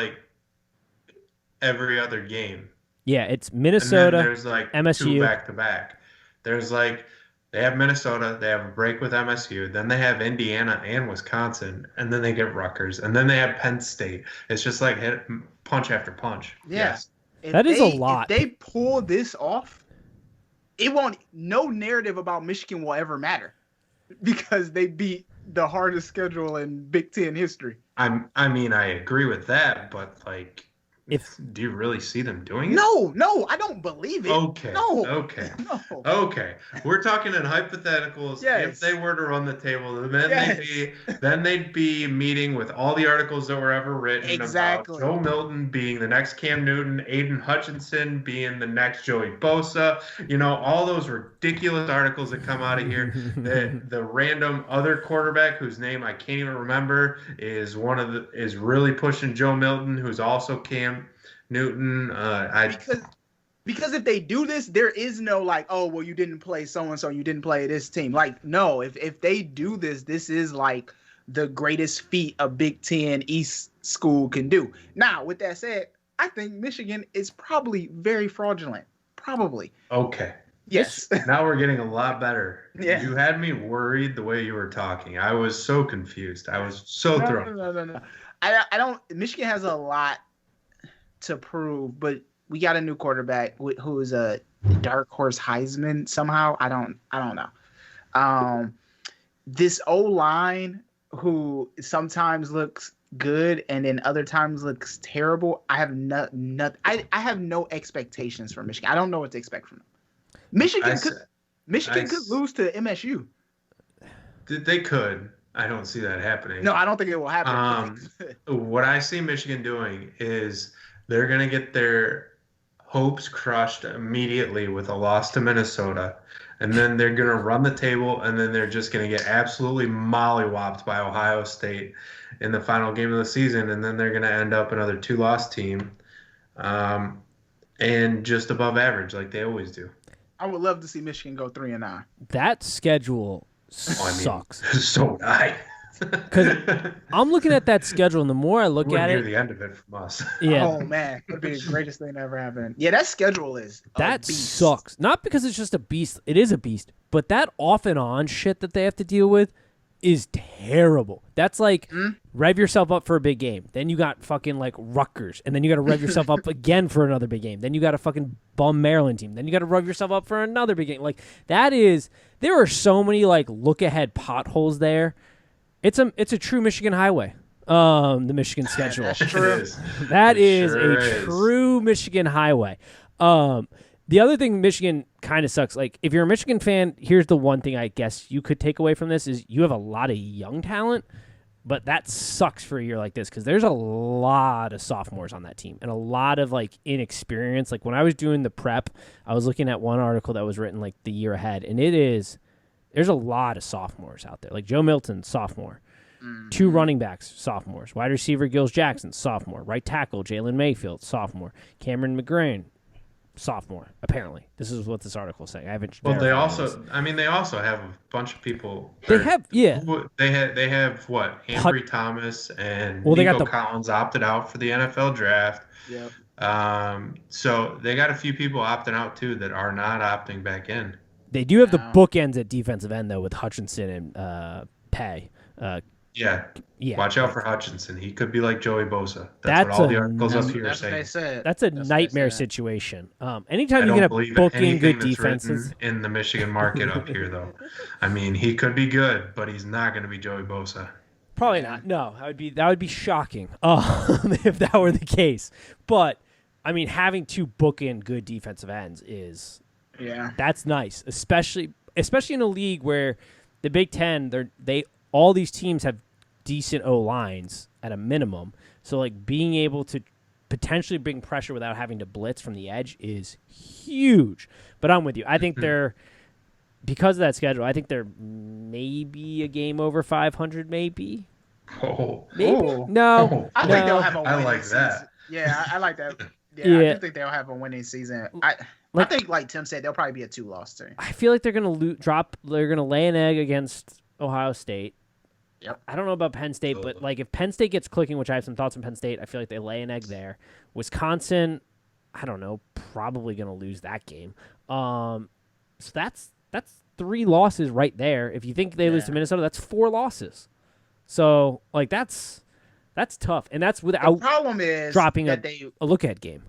every other game. Yeah, it's Minnesota. And then there's MSU 2 back to back. There's they have Minnesota, they have a break with MSU, then they have Indiana and Wisconsin, and then they get Rutgers, and then they have Penn State. It's just hit punch after punch. Yeah. Yes. That is a lot. If they pull this off, no narrative about Michigan will ever matter because they beat the hardest schedule in Big Ten history. I agree with that, but do you really see them doing it? No, I don't believe it. Okay. No. Okay. No. Okay. We're talking in hypotheticals. Yes. If they were to run the table, then they'd be meeting with all the articles that were ever written about Joe Milton being the next Cam Newton, Aiden Hutchinson being the next Joey Bosa. All those ridiculous articles that come out of here. The random other quarterback whose name I can't even remember is is really pushing Joe Milton, who's also Cam Newton. Because if they do this, there is no like, oh, well, you didn't play so-and-so, you didn't play this team. Like, no, if they do this, this is like the greatest feat a Big Ten East school can do. Now, with that said, I think Michigan is probably very fraudulent. Probably. Okay. Yes. Now we're getting a lot better. Yeah. You had me worried the way you were talking. I was so confused. I was so thrown. No. I don't. Michigan has a lot to prove, but we got a new quarterback who is a dark horse Heisman somehow. I don't know. This O-line who sometimes looks good and then other times looks terrible. I have I have no expectations for Michigan. I don't know what to expect from them. Michigan could lose to MSU. They could. I don't see that happening. No, I don't think it will happen. What I see Michigan doing is they're going to get their hopes crushed immediately with a loss to Minnesota, and then they're going to run the table, and then they're just going to get absolutely mollywopped by Ohio State in the final game of the season, and then they're going to end up another 2-loss team, and just above average like they always do. I would love to see Michigan go 3-9. That schedule sucks. So would I. Because I'm looking at that schedule, and the more I look at hear it, the end of it from us. Yeah. Oh man, that'd be the greatest thing that ever happened. Yeah, that schedule is that beast. sucks. Not because it's just a beast. It is a beast, but that off and on shit that they have to deal with is terrible. That's like rev yourself up for a big game. Then you got fucking like Rutgers, and then you got to rev yourself up again for another big game. Then you got a fucking bum Maryland team. Then you got to rev yourself up for another big game. Like there are so many like look ahead potholes there. It's a true Michigan highway. The Michigan schedule. That's true. That is sure a true Michigan highway. The other thing Michigan kind of sucks. Like, if you're a Michigan fan, here's the one thing I guess you could take away from this is you have a lot of young talent, but that sucks for a year like this because there's a lot of sophomores on that team and a lot of, like, inexperience. Like, when I was doing the prep, I was looking at one article that was written, like, the year ahead, and there's a lot of sophomores out there. Like, Joe Milton, sophomore. 2 running backs, sophomores. Wide receiver, Gills Jackson, sophomore. Right tackle, Jalen Mayfield, sophomore. Cameron McGrain, sophomore, apparently. This is what this article is saying. I haven't. Well, they verified also have a bunch of people. They have, yeah. They have what? Ambry Thomas and Nico Collins opted out for the NFL draft. Yep. So they got a few people opting out too that are not opting back in. They do have the bookends at defensive end though with Hutchinson and Pay. Yeah. Watch out for Hutchinson. He could be like Joey Bosa. That's what all the articles up here are That's what they saying. said. That's a nightmare situation. Anytime I you don't get believe a book in anything good that's defenses. written in the Michigan market up here, though. I mean, he could be good, but he's not going to be Joey Bosa. Probably not. No, that would be shocking if that were the case. But I mean, having 2 book in good defensive ends that's nice, especially in a league where the Big Ten, all these teams have decent O-lines at a minimum. So, like, being able to potentially bring pressure without having to blitz from the edge is huge. But I'm with you. I think because of that schedule, I think they're maybe a game over 500, maybe. Oh. Maybe? Oh. No. I think they'll have a winning like season. that. Yeah, I like that. Yeah, Yeah. I do think they'll have a winning season. I think, like Tim said, they'll probably be a 2-loss team. I feel like they're going to They're going to lay an egg against Ohio State. Yep. I don't know about Penn State, but like if Penn State gets clicking, which I have some thoughts on Penn State, I feel like they lay an egg there. Wisconsin, I don't know, probably going to lose that game. So that's 3 losses right there. If you think they lose to Minnesota, that's 4 losses. So like that's tough, and that's without the problem is dropping that a look-ahead game.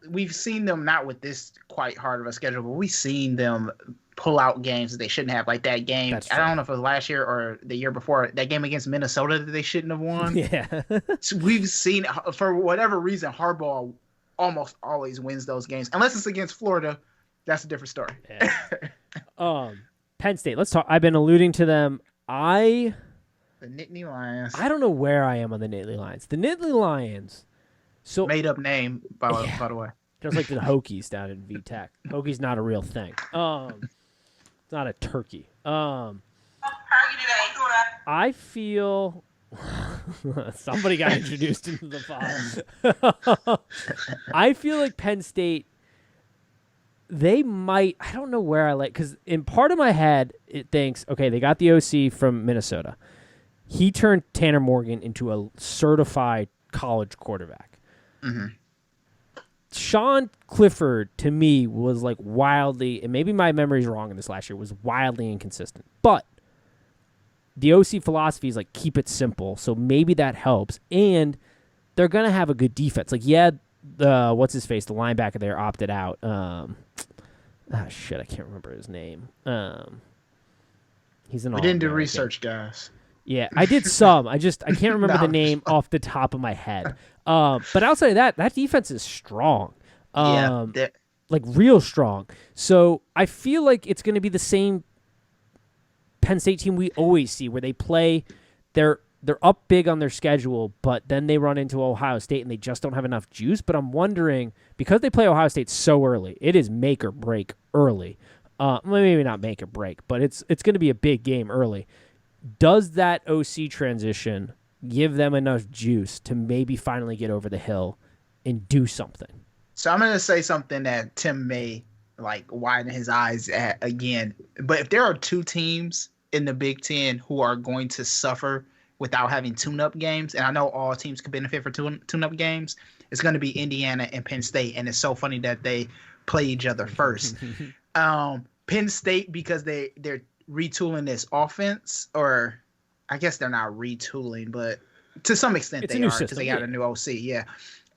We've seen them not with this quite hard of a schedule, but we've seen them pull out games that they shouldn't have, like that game. I don't know if it was last year or the year before, that game against Minnesota that they shouldn't have won. Yeah. So we've seen, for whatever reason, Harbaugh almost always wins those games. Unless it's against Florida, that's a different story. Yeah. Penn State, let's talk. I've been alluding to them. The Nittany Lions. I don't know where I am on the Nittany Lions. The Nittany Lions. So made up name, by the way. Just like the Hokies down in VTech. Hokies not a real thing. It's not a turkey. I feel somebody got introduced into the file. I feel like Penn State they might. I don't know where I like because in part of my head it thinks, okay, they got the OC from Minnesota. He turned Tanner Morgan into a certified college quarterback. Mm-hmm. Sean Clifford, to me, was like wildly, and maybe my memory's wrong in this last year, was wildly inconsistent. But the OC philosophy is like keep it simple, so maybe that helps. And they're gonna have a good defense. Like, yeah, what's his face, the linebacker there opted out. I can't remember his name. He's an. We didn't do research, guys. Yeah, I did some. I can't remember the name off the top of my head. But outside of that defense is strong. Like real strong. So I feel like it's going to be the same Penn State team we always see, where they play. They're up big on their schedule, but then they run into Ohio State and they just don't have enough juice. But I'm wondering, because they play Ohio State so early, it is make or break early. Maybe not make or break, but it's going to be a big game early. Does that OC transition give them enough juice to maybe finally get over the hill and do something? So I'm going to say something that Tim may like widen his eyes at again. But if there are two teams in the Big Ten who are going to suffer without having tune-up games, and I know all teams could benefit for tune-up games, it's going to be Indiana and Penn State. And it's so funny that they play each other first. Penn State, because they're retooling this offense, or I guess they're not retooling, but to some extent they are, because they got a new OC. Yeah.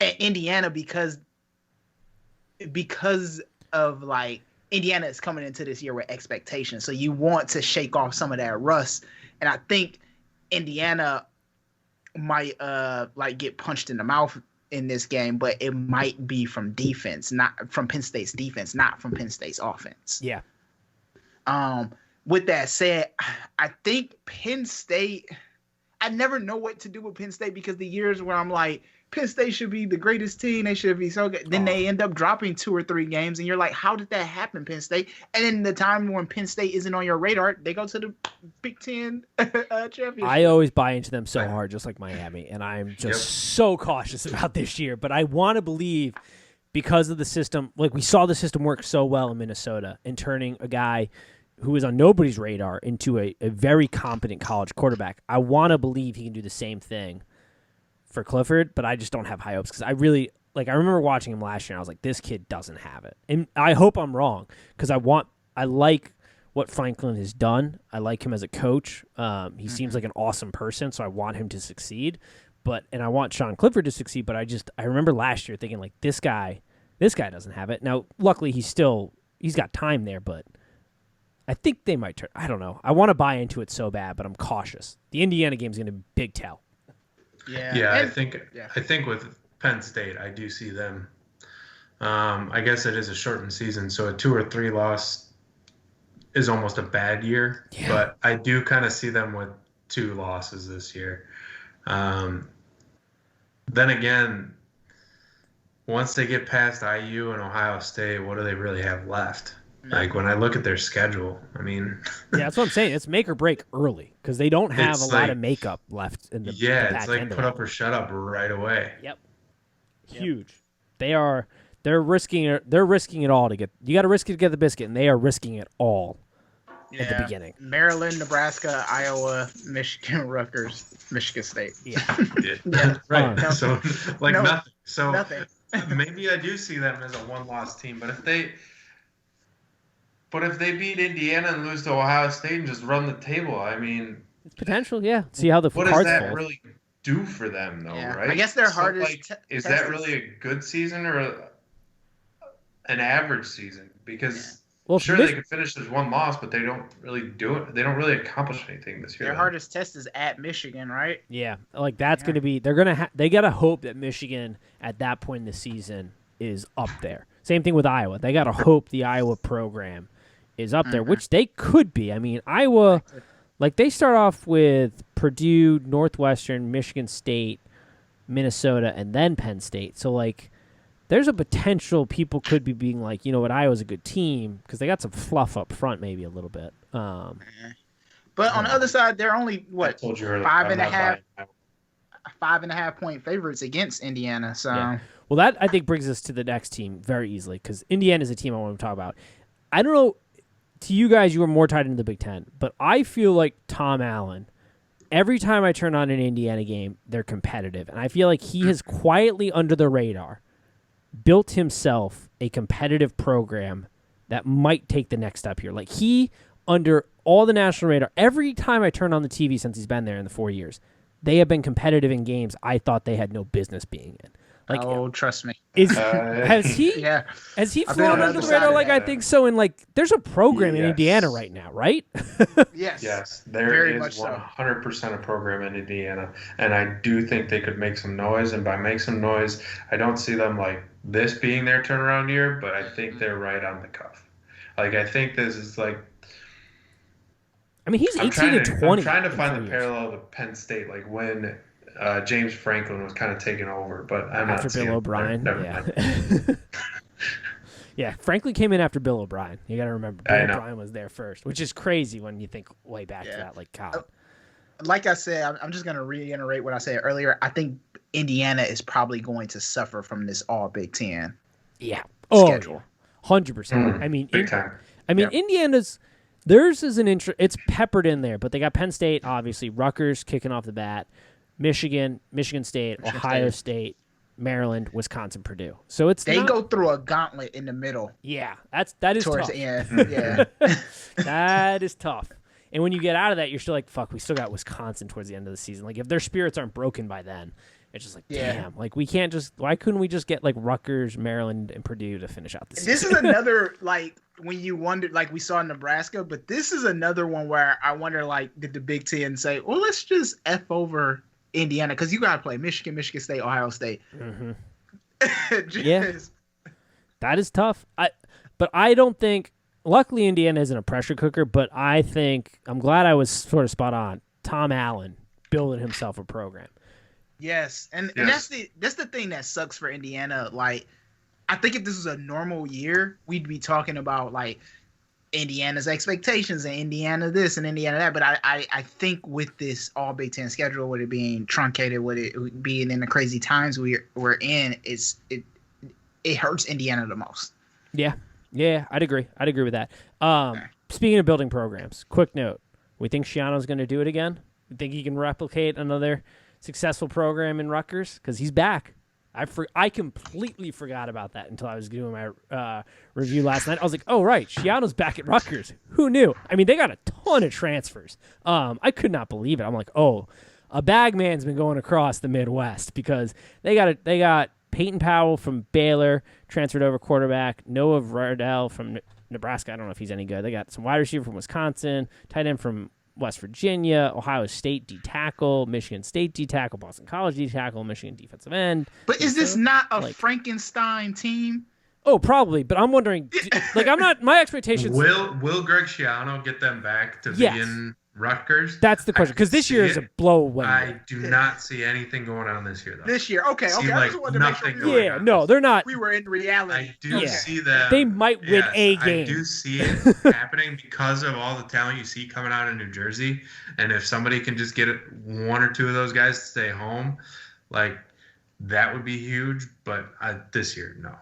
And Indiana, because of like Indiana is coming into this year with expectations, so you want to shake off some of that rust. And I think Indiana might like get punched in the mouth in this game, but it might be from defense, not from Penn State's defense, not from Penn State's offense. Yeah. With that said, I think Penn State, I never know what to do with Penn State, because the years where I'm like, Penn State should be the greatest team, they should be so good, then they end up dropping 2 or 3 games, and you're like, how did that happen, Penn State? And then the time when Penn State isn't on your radar, they go to the Big Ten championship. I always buy into them so hard, just like Miami, and I'm just so cautious about this year. But I want to believe, because of the system, like we saw the system work so well in Minnesota, and turning a guy who is on nobody's radar into a very competent college quarterback. I want to believe he can do the same thing for Clifford, but I just don't have high hopes, because I remember watching him last year and I was like, this kid doesn't have it. And I hope I'm wrong, because I like what Franklin has done. I like him as a coach. He seems like an awesome person, so I want him to succeed. And I want Sean Clifford to succeed, but I remember last year thinking, like, this guy doesn't have it. Now, luckily he's got time there, but I think they might turn. I don't know. I want to buy into it so bad, but I'm cautious. The Indiana game is going to be big tell. Yeah, I think with Penn State, I do see them. I guess it is a shortened season, so a 2 or 3 loss is almost a bad year. Yeah. But I do kind of see them with 2 losses this year. Then again, once they get past IU and Ohio State, what do they really have left? Like, when I look at their schedule, I mean... yeah, that's what I'm saying. It's make or break early, because they don't have a lot of makeup left in the yeah, the it's like put up or shut up right away. Yep. Huge. They're risking it all to get... You got to risk it to get the biscuit, and they are risking it all at the beginning. Maryland, Nebraska, Iowa, Michigan, Rutgers, Michigan State. Yeah. Right. So, nothing. So, nothing. Maybe I do see them as a one-loss team, but if they beat Indiana and lose to Ohio State and just run the table, I mean... It's potential, yeah. See how the what cards does that fall. really do for them, though, right? I guess their hardest... is that really a good season or an average season? Because they could finish as one loss, but they don't really do it. They don't really accomplish anything this year. Their hardest test is at Michigan, right? Yeah, like that's going to be... They got to hope that Michigan, at that point in the season, is up there. Same thing with Iowa. They got to hope the Iowa program is up there, which they could be. I mean, Iowa, like, they start off with Purdue, Northwestern, Michigan State, Minnesota, and then Penn State. So, like, there's a potential people could be being like, you know what, Iowa's a good team, because they got some fluff up front maybe a little bit. But on the other side, they're only, 5.5? 5.5 point favorites against Indiana. So Yeah. Well, that I think brings us to the next team very easily because Indiana is a team I want to talk about. I don't know, to you guys, you were more tied into the Big Ten, but I feel like Tom Allen, every time I turn on an Indiana game, they're competitive. And I feel like he has quietly, under the radar, built himself a competitive program that might take the next step here. Like he, under all the national radar, every time I turn on the TV since he's been there in the 4 years, they have been competitive in games I thought they had no business being in. Like, trust me. Has he Yeah. has he I've been flown on under the the radar side of like I that. think so? And like, there's a program in Yes. Indiana right now, right? Yes. Yes, there Very is much so. 100% a program in Indiana, and I do think they could make some noise. And by make some noise, I don't see them like this being their turnaround year, but I think they're right on the cuff. Like I think this is like I mean, he's 18 and 20. I'm trying to in find 4 the years. parallel to Penn State, like when James Franklin was kind of taking over, but I'm After not seeing Bill it. O'Brien. Never Yeah. mind. Yeah, Franklin came in after Bill O'Brien. You got to remember, Bill I know. O'Brien was there first, which is crazy when you think way back to Yeah. that, like, God. Like I said, I'm just going to reiterate what I said earlier. I think Indiana is probably going to suffer from this all Big Ten Yeah. schedule. 100%. I mean, Big time. Indiana's theirs is it's peppered in there, but they got Penn State, obviously, Rutgers kicking off the bat, Michigan State, Ohio State, Maryland, Wisconsin, Purdue. So it's They not, go through a gauntlet in the middle yeah, that is towards tough. the end. Yeah. That is tough. And when you get out of that, you're still like, fuck, we still got Wisconsin towards the end of the season. Like, if their spirits aren't broken by then, it's just like, Yeah. damn. Like, why couldn't we just get, like, Rutgers, Maryland, and Purdue to finish out the season? This is another, like, when you wonder, like we saw in Nebraska, but this is another one where I wonder, like, did the Big Ten say, well, let's just F over Indiana? Because you got to play Michigan State, Ohio State. Mhm. Just- Yeah. That is tough. But I don't think. Luckily, Indiana isn't a pressure cooker. But I think I'm glad I was sort of spot on. Tom Allen building himself a program. Yes, and Yes. that's the thing that sucks for Indiana. Like, I think if this was a normal year, we'd be talking about like Indiana's expectations and Indiana this and Indiana that. But I think with this all Big Ten schedule, with it being truncated, with it being in the crazy times we're in, it hurts Indiana the most. Yeah, I'd agree. I'd agree with that. Speaking of building programs, quick note: we think Shiano's going to do it again. We think he can replicate another successful program in Rutgers because he's back. I completely forgot about that until I was doing my review last night. I was like, oh, right, Shiano's back at Rutgers. Who knew? I mean, they got a ton of transfers. I could not believe it. I'm like, oh, a bagman's been going across the Midwest because they got Peyton Powell from Baylor, transferred over quarterback, Noah Vardell from Nebraska. I don't know if he's any good. They got some wide receiver from Wisconsin, tight end from West Virginia, Ohio State D-tackle, Michigan State D-tackle, Boston College D-tackle, Michigan defensive end. But is this not a like- Frankenstein team? Oh, probably, but I'm wondering, I'm not, my expectations, Will Greg Schiano get them back to Yes. begin Rutgers? that's the question, I because this see year is it. a blow-away. I do not see anything going on this year, though. This year, okay. Seemed I like just wanted to make sure nothing we going were, on. No, they're not. we were in reality. I do Yeah. see them. They might win a game. I do see it happening because of all the talent you see coming out of New Jersey. And if somebody can just get one or two of those guys to stay home, like that would be huge. But this year, no.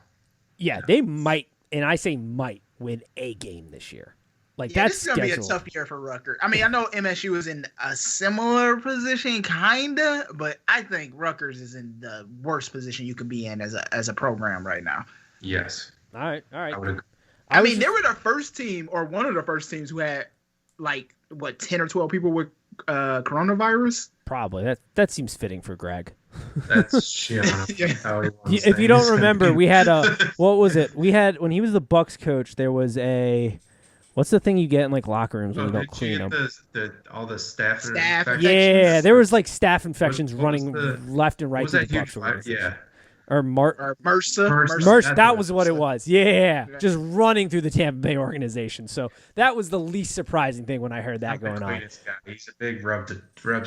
Yeah, they might, and I say might, win a game this year. Like, Yeah, that's this is gonna be a scheduled. tough year for Rutgers. I mean, I know MSU is in a similar position, kinda, but I think Rutgers is in the worst position you could be in as a program right now. Yes. All right. I would agree. I was mean, they were the first team, or one of the first teams, who had like 10 or 12 people with coronavirus. Probably. That seems fitting for Greg. That's Schiano. How he wants If you don't things. remember, we had what was it? We had, when he was the Bucks coach, there was what's the thing you get in like locker rooms when Oh, you don't did clean you them? get all the staff Staff infections? Yeah, infections? there was like staph infections What was running the- left and What right was through that the huge Bucks fire? organization. Yeah. Or Or MRSA. MRSA. Merce, That's that what was it what it was. Yeah, Yeah. just running through the Tampa Bay organization. So that was the least surprising thing when I heard that Not the going on. cleanest guy. He's a big rub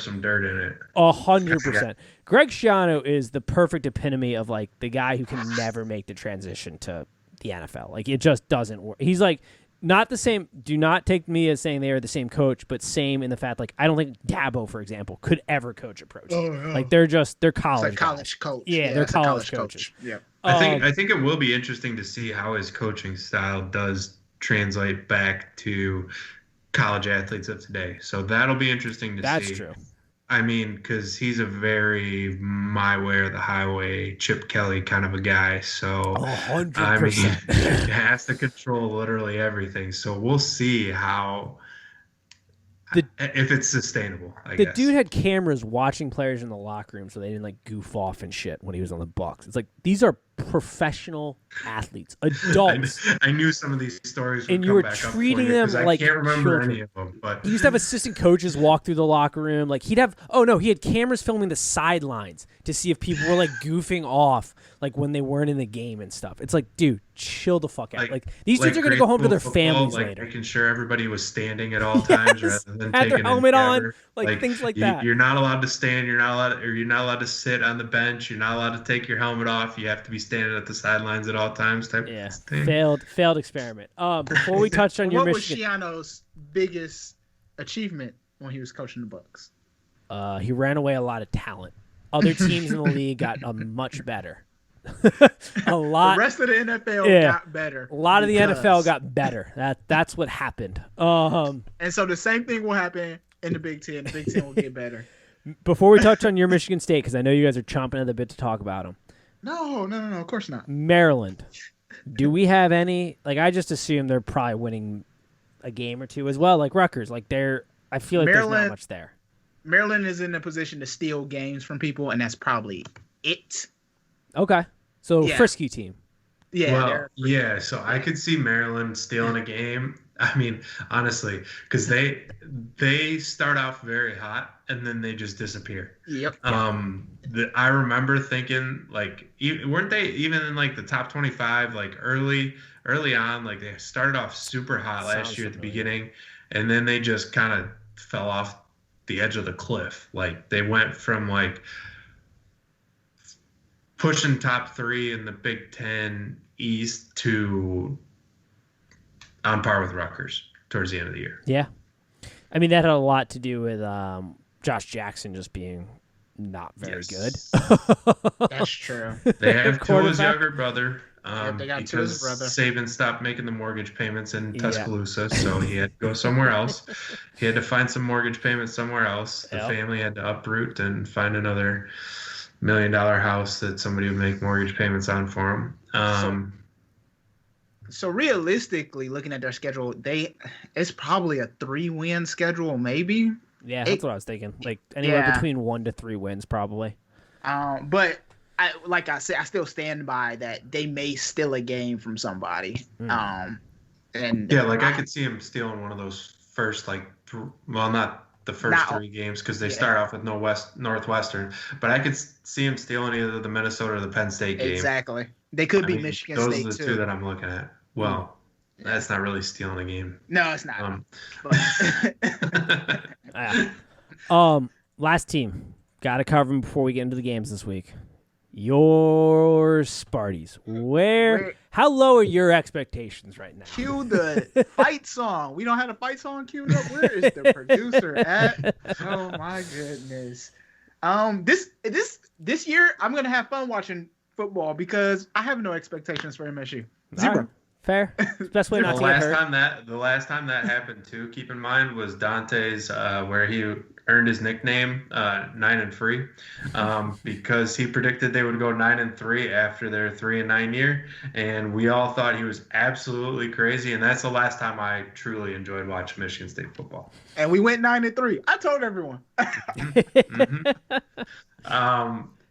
some dirt in it. 100%. Greg Schiano is the perfect epitome of like the guy who can never make the transition to the NFL. Like, it just doesn't work. He's like Not the same. Do not take me as saying they are the same coach, but same in the fact, like, I don't think Dabo, for example, could ever coach a pro team. Oh, no. Like, they're college. It's like college guys. coach. Yeah, they're it's a college coaches. Yeah. I think it will be interesting to see how his coaching style does translate back to college athletes of today. So that'll be interesting to see. That's true. I mean, because he's a very my way or the highway, Chip Kelly kind of a guy. So 100%. I mean, he has to control literally everything. So we'll see if it's sustainable. I guess. Dude had cameras watching players in the locker room so they didn't like goof off and shit when he was on the Bucks. It's like these are professional athletes, adults. I knew some of these stories would and you come were back up treating for you, them like I can't remember children. any of them. But He used to have assistant coaches walk through the locker room. Like he had cameras filming the sidelines to see if people were like goofing off, like when they weren't in the game and stuff. It's like, dude, chill the fuck out. Like these dudes are gonna go home to their families later. Making sure everybody was standing at all times rather than had taking their helmet on, cover. like things like that. You're not allowed to stand. You're not allowed to sit on the bench. You're not allowed to take your helmet off. You have to be standing at the sidelines at all times. Type of thing. Failed experiment. Before we touch on your Michigan, what was Schiano's biggest achievement when he was coaching the Bucks? He ran away a lot of talent. Other teams in the league got much better. A lot. The rest of the NFL got better. A lot of the NFL got better. That's what happened. And so the same thing will happen in the Big Ten. The Big Ten will get better. Before we touch on your Michigan State, because I know you guys are chomping at the bit to talk about them. No, of course not. Maryland. Do we have any? Like, I just assume they're probably winning a game or two as well, like Rutgers. Like, I feel like there's not much there. Maryland is in a position to steal games from people, and that's probably it. Okay. So, frisky team. Yeah. Well, so I could see Maryland stealing a game. I mean, honestly, because they start off very hot and then they just disappear. Yep. I remember thinking, like, weren't they even in like the top 25, like early on? Like they started off super hot last year at the beginning, and then they just kind of fell off the edge of the cliff. Like they went from like pushing top 3 in the Big Ten East to on par with Rutgers towards the end of the year. Yeah. I mean, that had a lot to do with Josh Jackson just being not very good. That's true. They have Tua's younger brother. They got because Tua's brother. Saban stopped making the mortgage payments in Tuscaloosa, so he had to go somewhere else. He had to find some mortgage payments somewhere else. The family had to uproot and find another $1 million house that somebody would make mortgage payments on for him. So realistically, looking at their schedule, it's probably a 3-win schedule, maybe. Yeah, that's what I was thinking. Like anywhere between 1 to 3 wins, probably. But like I said, I still stand by that they may steal a game from somebody. I could see him stealing one of those first, not the first 3 games because they start off with Northwestern, but I could see him stealing either the Minnesota or the Penn State game. Exactly. They could be Michigan State too. Those are the 2 that I'm looking at. Well, that's not really stealing a game. No, it's not. Last team. Got to cover them before we get into the games this week. Your Sparties. How low are your expectations right now? Cue the fight song. We don't have a fight song queued up. Where is the producer at? Oh my goodness. This year I'm gonna have fun watching football because I have no expectations for MSU. Zero. Right. Fair. Best way not to get hurt. The last time that happened too, keep in mind, was Dante's where he earned his nickname 9 and Free because he predicted they would go 9 and 3 after their 3 and 9 year, and we all thought he was absolutely crazy. And that's the last time I truly enjoyed watching Michigan State football. And we went 9 and 3. I told everyone.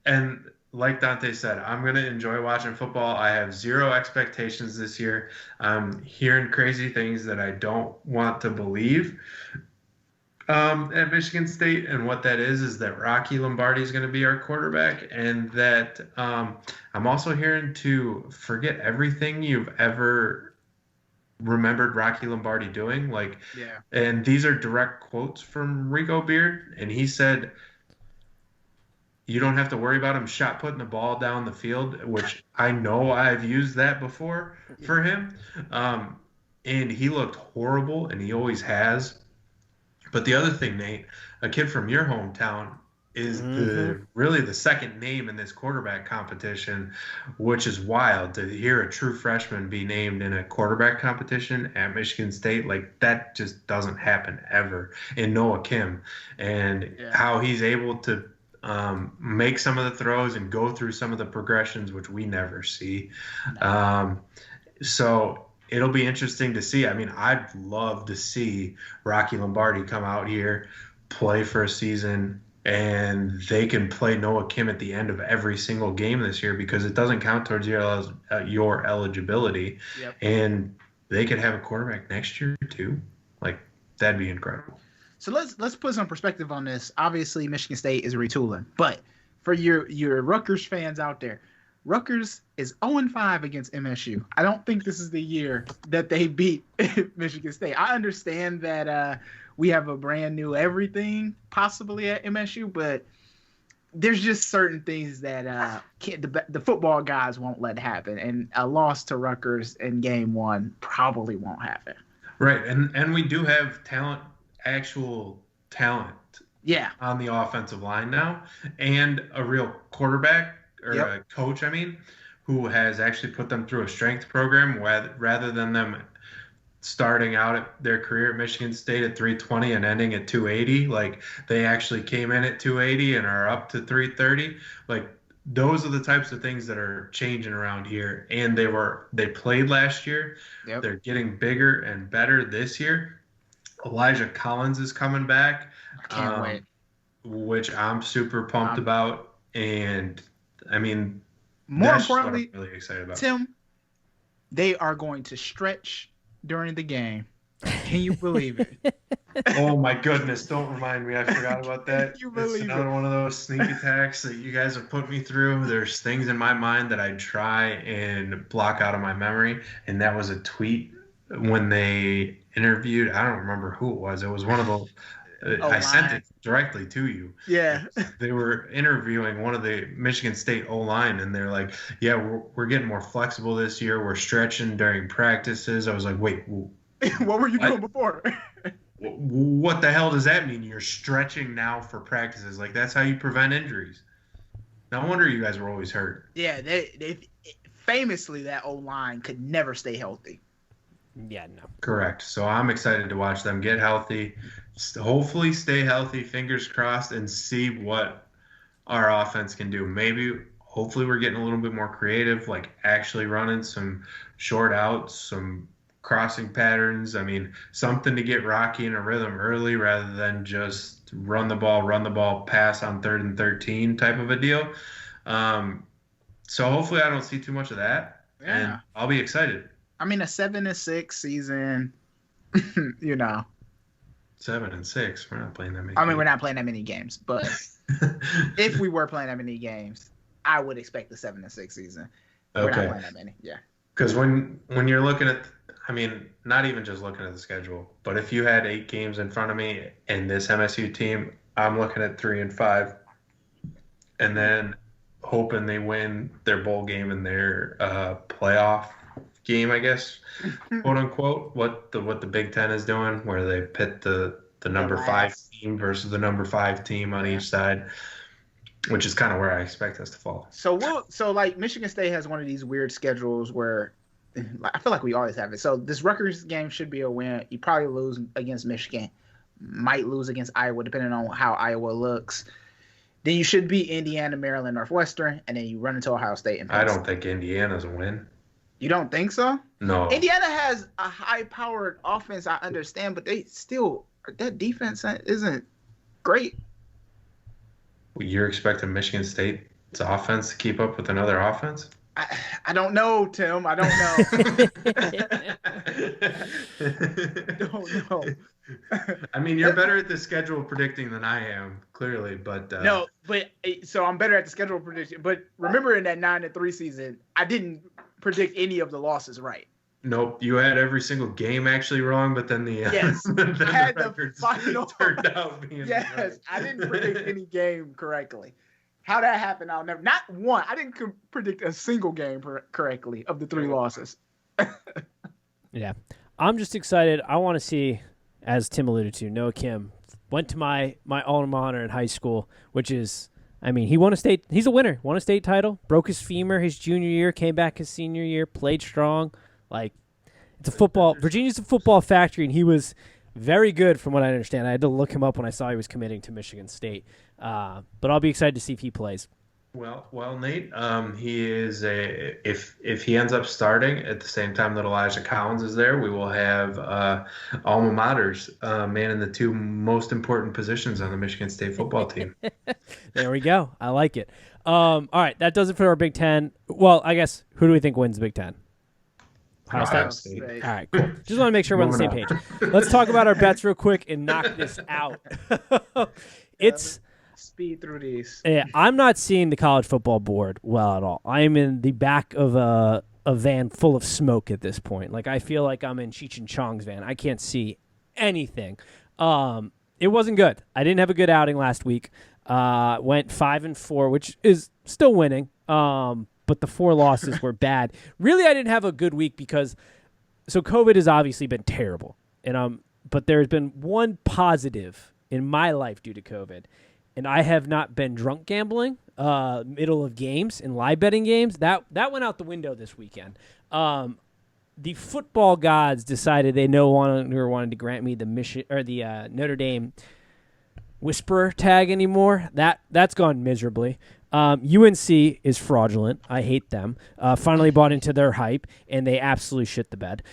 And like Dante said, I'm going to enjoy watching football. I have 0 expectations this year. I'm hearing crazy things that I don't want to believe at Michigan State. And what that is that Rocky Lombardi is going to be our quarterback. And that I'm also hearing to forget everything you've ever remembered Rocky Lombardi doing. And these are direct quotes from Rico Beard. And he said, you don't have to worry about him shot putting the ball down the field, which I know I've used that before for him. and he looked horrible, and he always has. But the other thing, Nate, a kid from your hometown is really the second name in this quarterback competition, which is wild to hear a true freshman be named in a quarterback competition at Michigan State. Like, that just doesn't happen ever. And Noah Kim, and how he's able to make some of the throws and go through some of the progressions, which we never see. So it'll be interesting to see. I mean, I'd love to see Rocky Lombardi come out here, play for a season, and they can play Noah Kim at the end of every single game this year, because it doesn't count towards your eligibility. Yep. And they could have a quarterback next year too. Like, that'd be incredible. So let's put some perspective on this. Obviously, Michigan State is retooling, but for your Rutgers fans out there, Rutgers is 0-5 against MSU. I don't think this is the year that they beat Michigan State. I understand that we have a brand new everything possibly at MSU, but there's just certain things that the football guys won't let happen, and a loss to Rutgers in game one probably won't happen. Right, and we do have actual talent on the offensive line now, and a real quarterback or a coach, who has actually put them through a strength program rather than them starting out at their career at Michigan State at 320 and ending at 280. Like, they actually came in at 280 and are up to 330. Like, those are the types of things that are changing around here. And they played last year. Yep. They're getting bigger and better this year. Elijah Collins is coming back. I can't wait. Which I'm super pumped about. And more importantly, I'm really excited about. Tim, they are going to stretch during the game. Can you believe it? Oh my goodness! Don't remind me. I forgot about that. Can you believe it's another one of those sneak attacks that you guys have put me through. There's things in my mind that I try and block out of my memory, and that was a tweet when they interviewed. I don't remember who it was. It was one of those. I sent it directly to you. Yeah. They were interviewing one of the Michigan State O-line, and they're like, yeah, we're getting more flexible this year. We're stretching during practices. I was like, wait. What were you doing before? What the hell does that mean? You're stretching now for practices? Like, that's how you prevent injuries. No wonder you guys were always hurt. Yeah, they famously, that O-line could never stay healthy. Yeah, no. Correct. So I'm excited to watch them get healthy, hopefully stay healthy, fingers crossed, and see what our offense can do. Hopefully we're getting a little bit more creative, like actually running some short outs, some crossing patterns. Something to get Rocky in a rhythm early rather than just run the ball, pass on 3rd and 13 type of a deal. So hopefully I don't see too much of that, and I'll be excited. A 7-6 season, 7-6. We're not playing that many. We're not playing that many games, but if we were playing that many games, I would expect the 7-6 season. We're not playing that many, yeah. Because when you're looking at, not even just looking at the schedule, but if you had 8 games in front of me and this MSU team, I'm looking at 3-5, and then hoping they win their bowl game and their playoff game, I guess, quote unquote, what the Big Ten is doing, where they pit the number 5 team versus the number 5 team on each side, which is kind of where I expect us to fall. So Michigan State has one of these weird schedules where I feel like we always have it. So this Rutgers game should be a win. You probably lose against Michigan, might lose against Iowa, depending on how Iowa looks. Then you should beat Indiana, Maryland, Northwestern, and then you run into Ohio State. I don't think Indiana's a win. You don't think so? No. Indiana has a high-powered offense, I understand, but that defense isn't great. You're expecting Michigan State's offense to keep up with another offense? I don't know, Tim. I don't know. Don't know. You're better at the schedule predicting than I am, clearly, but no. But so I'm better at the schedule prediction. But remember, in that 9-3 season, I didn't predict any of the losses right. Nope, you had every single game actually wrong, but then I had the final turned out being right. I didn't predict any game correctly. How that happened, I'll never. Not one. I didn't predict a single game correctly of the 3 losses. Yeah. I'm just excited. I want to see, as Tim alluded to, Noah Kim went to my alma mater in high school, which is, I mean, he's a winner. Won a state title, broke his femur his junior year, came back his senior year, played strong. Like, Virginia's a football factory, and he was very good from what I understand. I had to look him up when I saw he was committing to Michigan State. But I'll be excited to see if he plays. Well, Nate, he is if he ends up starting at the same time that Elijah Collins is there, we will have alma maters manning the two most important positions on the Michigan State football team. There we go. I like it. All right, that does it for our Big Ten. Well, I guess, who do we think wins the Big Ten? Ohio State. Right. All right, cool. Just want to make sure we're on the same page. Let's talk about our bets real quick and knock this out. It's speed through these. Yeah, I'm not seeing the college football board well at all. I am in the back of a van full of smoke at this point. Like, I feel like I'm in Cheech and Chong's van. I can't see anything. It wasn't good. I didn't have a good outing last week. Went 5-4, which is still winning. But the 4 losses were bad. Really, I didn't have a good week because COVID has obviously been terrible. But there's been one positive in my life due to COVID. And I have not been drunk gambling, middle of games and live betting games. That went out the window this weekend. The football gods decided they no longer wanted to grant me the Notre Dame Whisperer tag anymore. That's gone miserably. UNC is fraudulent. I hate them. Finally bought into their hype, and they absolutely shit the bed.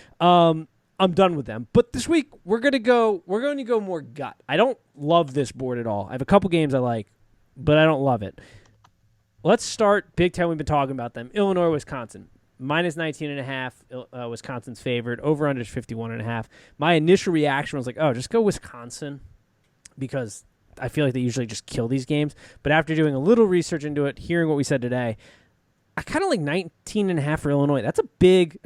I'm done with them. But this week we're going to go more gut. I don't love this board at all. I have a couple games I like, but I don't love it. Let's start Big Ten. We've been talking about them. Illinois, Wisconsin. -19.5. Wisconsin's favored. Over under 51.5. My initial reaction was like, oh, just go Wisconsin, because I feel like they usually just kill these games. But after doing a little research into it, hearing what we said today, I kind of like 19.5 for Illinois. That's a big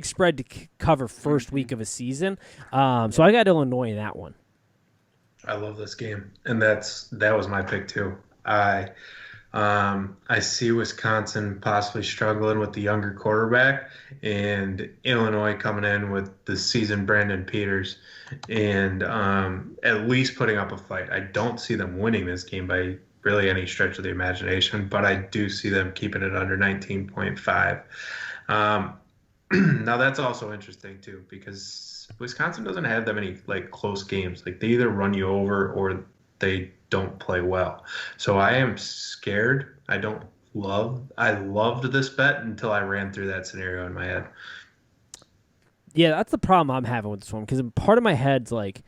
spread to cover first week of a season. So I got Illinois in that one. I love this game, and that was my pick too. I see Wisconsin possibly struggling with the younger quarterback, and Illinois coming in with the seasoned Brandon Peters, and at least putting up a fight. I don't see them winning this game by really any stretch of the imagination, but I do see them keeping it under 19.5. Now that's also interesting too, because Wisconsin doesn't have that many like close games. Like, they either run you over or they don't play well. So I am scared. I loved this bet until I ran through that scenario in my head. Yeah, that's the problem I'm having with this one, because part of my head's like,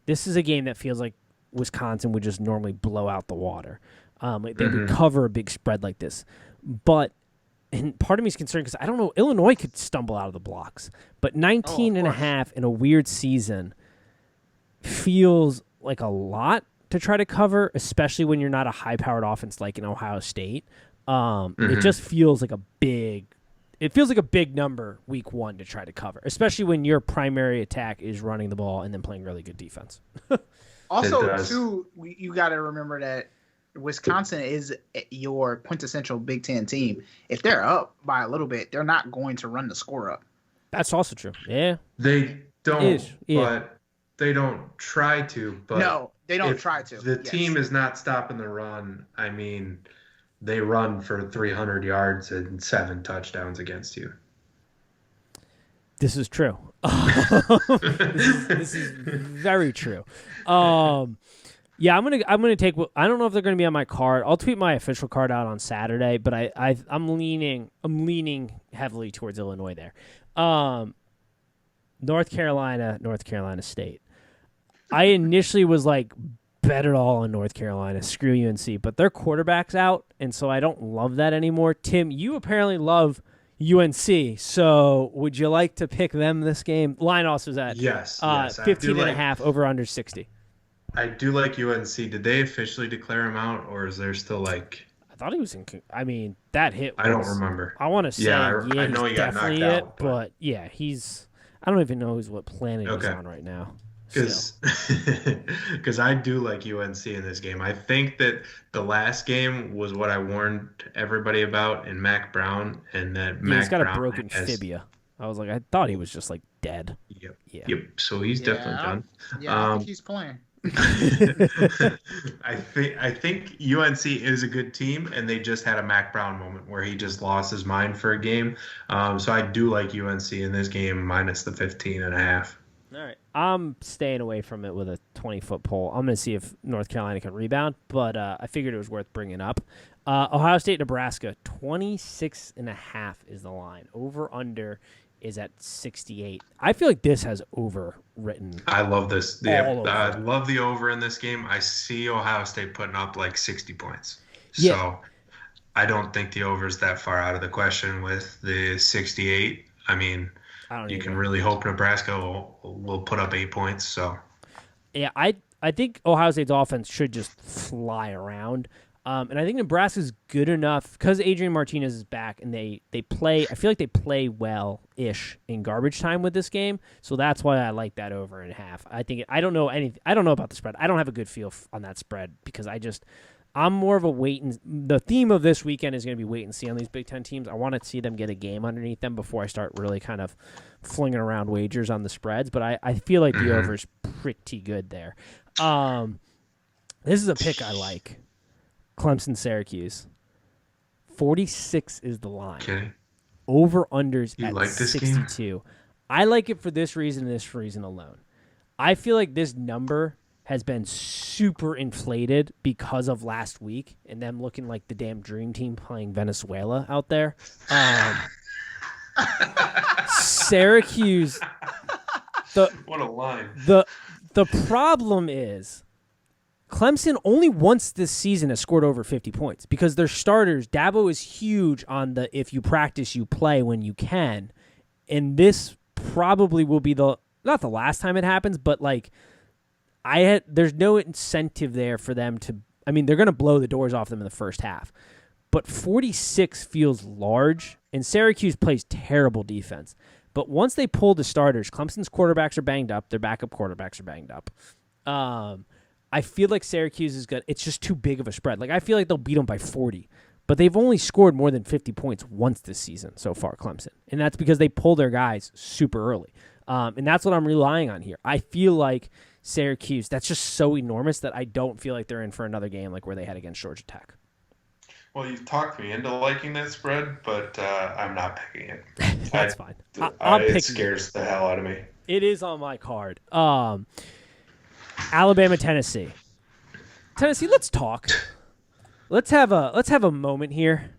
this is a game that feels like Wisconsin would just normally blow out the water. Like, they would cover a big spread like this. And part of me is concerned because I don't know, Illinois could stumble out of the blocks. But 19.5 in a weird season feels like a lot to try to cover, especially when you're not a high-powered offense like in Ohio State. It just feels like a big number week one to try to cover, especially when your primary attack is running the ball and then playing really good defense. Also, too, you got to remember that Wisconsin is your quintessential Big Ten team. If they're up by a little bit, they're not going to run the score up. That's also true. Yeah. They don't, but they don't try to. But no, they don't try to. The team is not stopping the run. I mean, they run for 300 yards and 7 touchdowns against you. This is true. This is very true. Yeah, I'm gonna take. I don't know if they're gonna be on my card. I'll tweet my official card out on Saturday, but I'm leaning heavily towards Illinois there. North Carolina State. I initially was like, bet it all on North Carolina. Screw UNC, but their quarterback's out, and so I don't love that anymore. Tim, you apparently love UNC, so would you like to pick them this game? Line also is at 15.5 over under 60. I do like UNC. Did they officially declare him out, or is there still like? I thought he was in. I mean, that hit. I don't remember. I want to say I know he got definitely knocked it, out, but yeah, he's. I don't even know what planet he's on right now. Because I do like UNC in this game. I think that the last game was what I warned everybody about in Mac Brown, and that he's got a broken fibia. I was like, I thought he was just like dead. Yep. Yeah. Yep. So he's definitely done. Yeah, I think he's playing. I think UNC is a good team, and they just had a Mac Brown moment where he just lost his mind for a game. So I do like UNC in this game minus the 15.5. All right. I'm staying away from it with a 20-foot pole. I'm going to see if North Carolina can rebound, but I figured it was worth bringing up. Ohio State, Nebraska, 26.5 is the line. Over-under is at 68. I feel like this has overwritten. I love this. Yeah, All over. I love the over in this game. I see Ohio State putting up like 60 points. Yeah. So I don't think the over is that far out of the question with the 68. I mean, I don't you either. can really hope Nebraska will put up 8 points. So Yeah, I think Ohio State's offense should just fly around. And I think Nebraska's good enough because Adrian Martinez is back and they play. I feel like they play well-ish in garbage time with this game, so that's why I like that over and a half. I don't know about the spread. I don't have a good feel on that spread because I'm more of a wait and. The theme of this weekend is going to be wait and see on these Big Ten teams. I want to see them get a game underneath them before I start really kind of flinging around wagers on the spreads. But I feel like the over's pretty good there. This is a pick I like. Clemson, Syracuse. 46 is the line. okay. Over-unders You at like this 62. game? I like it for this reason and this reason alone. I feel like this number has been super inflated because of last week and them looking like the damn dream team playing Venezuela out there. Syracuse, What a line. the problem is Clemson only once this season has scored over 50 points because their starters, Dabo is huge on the if you practice, you play when you can. And this probably will be not the last time it happens, but like there's no incentive there for them to, I mean, they're going to blow the doors off them in the first half. But 46 feels large, and Syracuse plays terrible defense. But once they pull the starters, Clemson's quarterbacks are banged up, their backup quarterbacks are banged up. I feel like Syracuse is good. It's just too big of a spread. Like I feel like they'll beat them by 40, but they've only scored more than 50 points once this season so far, Clemson, and that's because they pull their guys super early. And that's what I'm relying on here. I feel like Syracuse, that's just so enormous that I don't feel like they're in for another game like where they had against Georgia Tech. Well, you've talked me into liking that spread, but I'm not picking it. That's fine. I'm picking it scares the hell out of me. It is on my card. Alabama, Tennessee. Tennessee, let's talk. Let's have a moment here.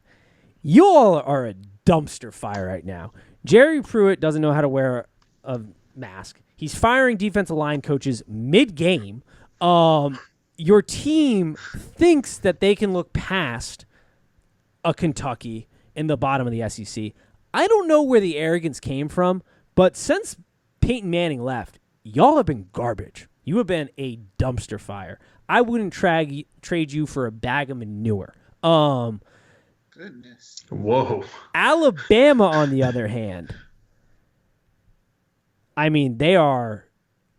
You all are a dumpster fire right now. Jerry Pruitt doesn't know how to wear a mask. He's firing defensive line coaches mid-game. Your team thinks that they can look past a Kentucky in the bottom of the SEC. I don't know where the arrogance came from, but since Peyton Manning left, y'all have been garbage. You have been a dumpster fire. I wouldn't trade you for a bag of manure. Goodness. Whoa. Alabama, on the other hand, I mean, they are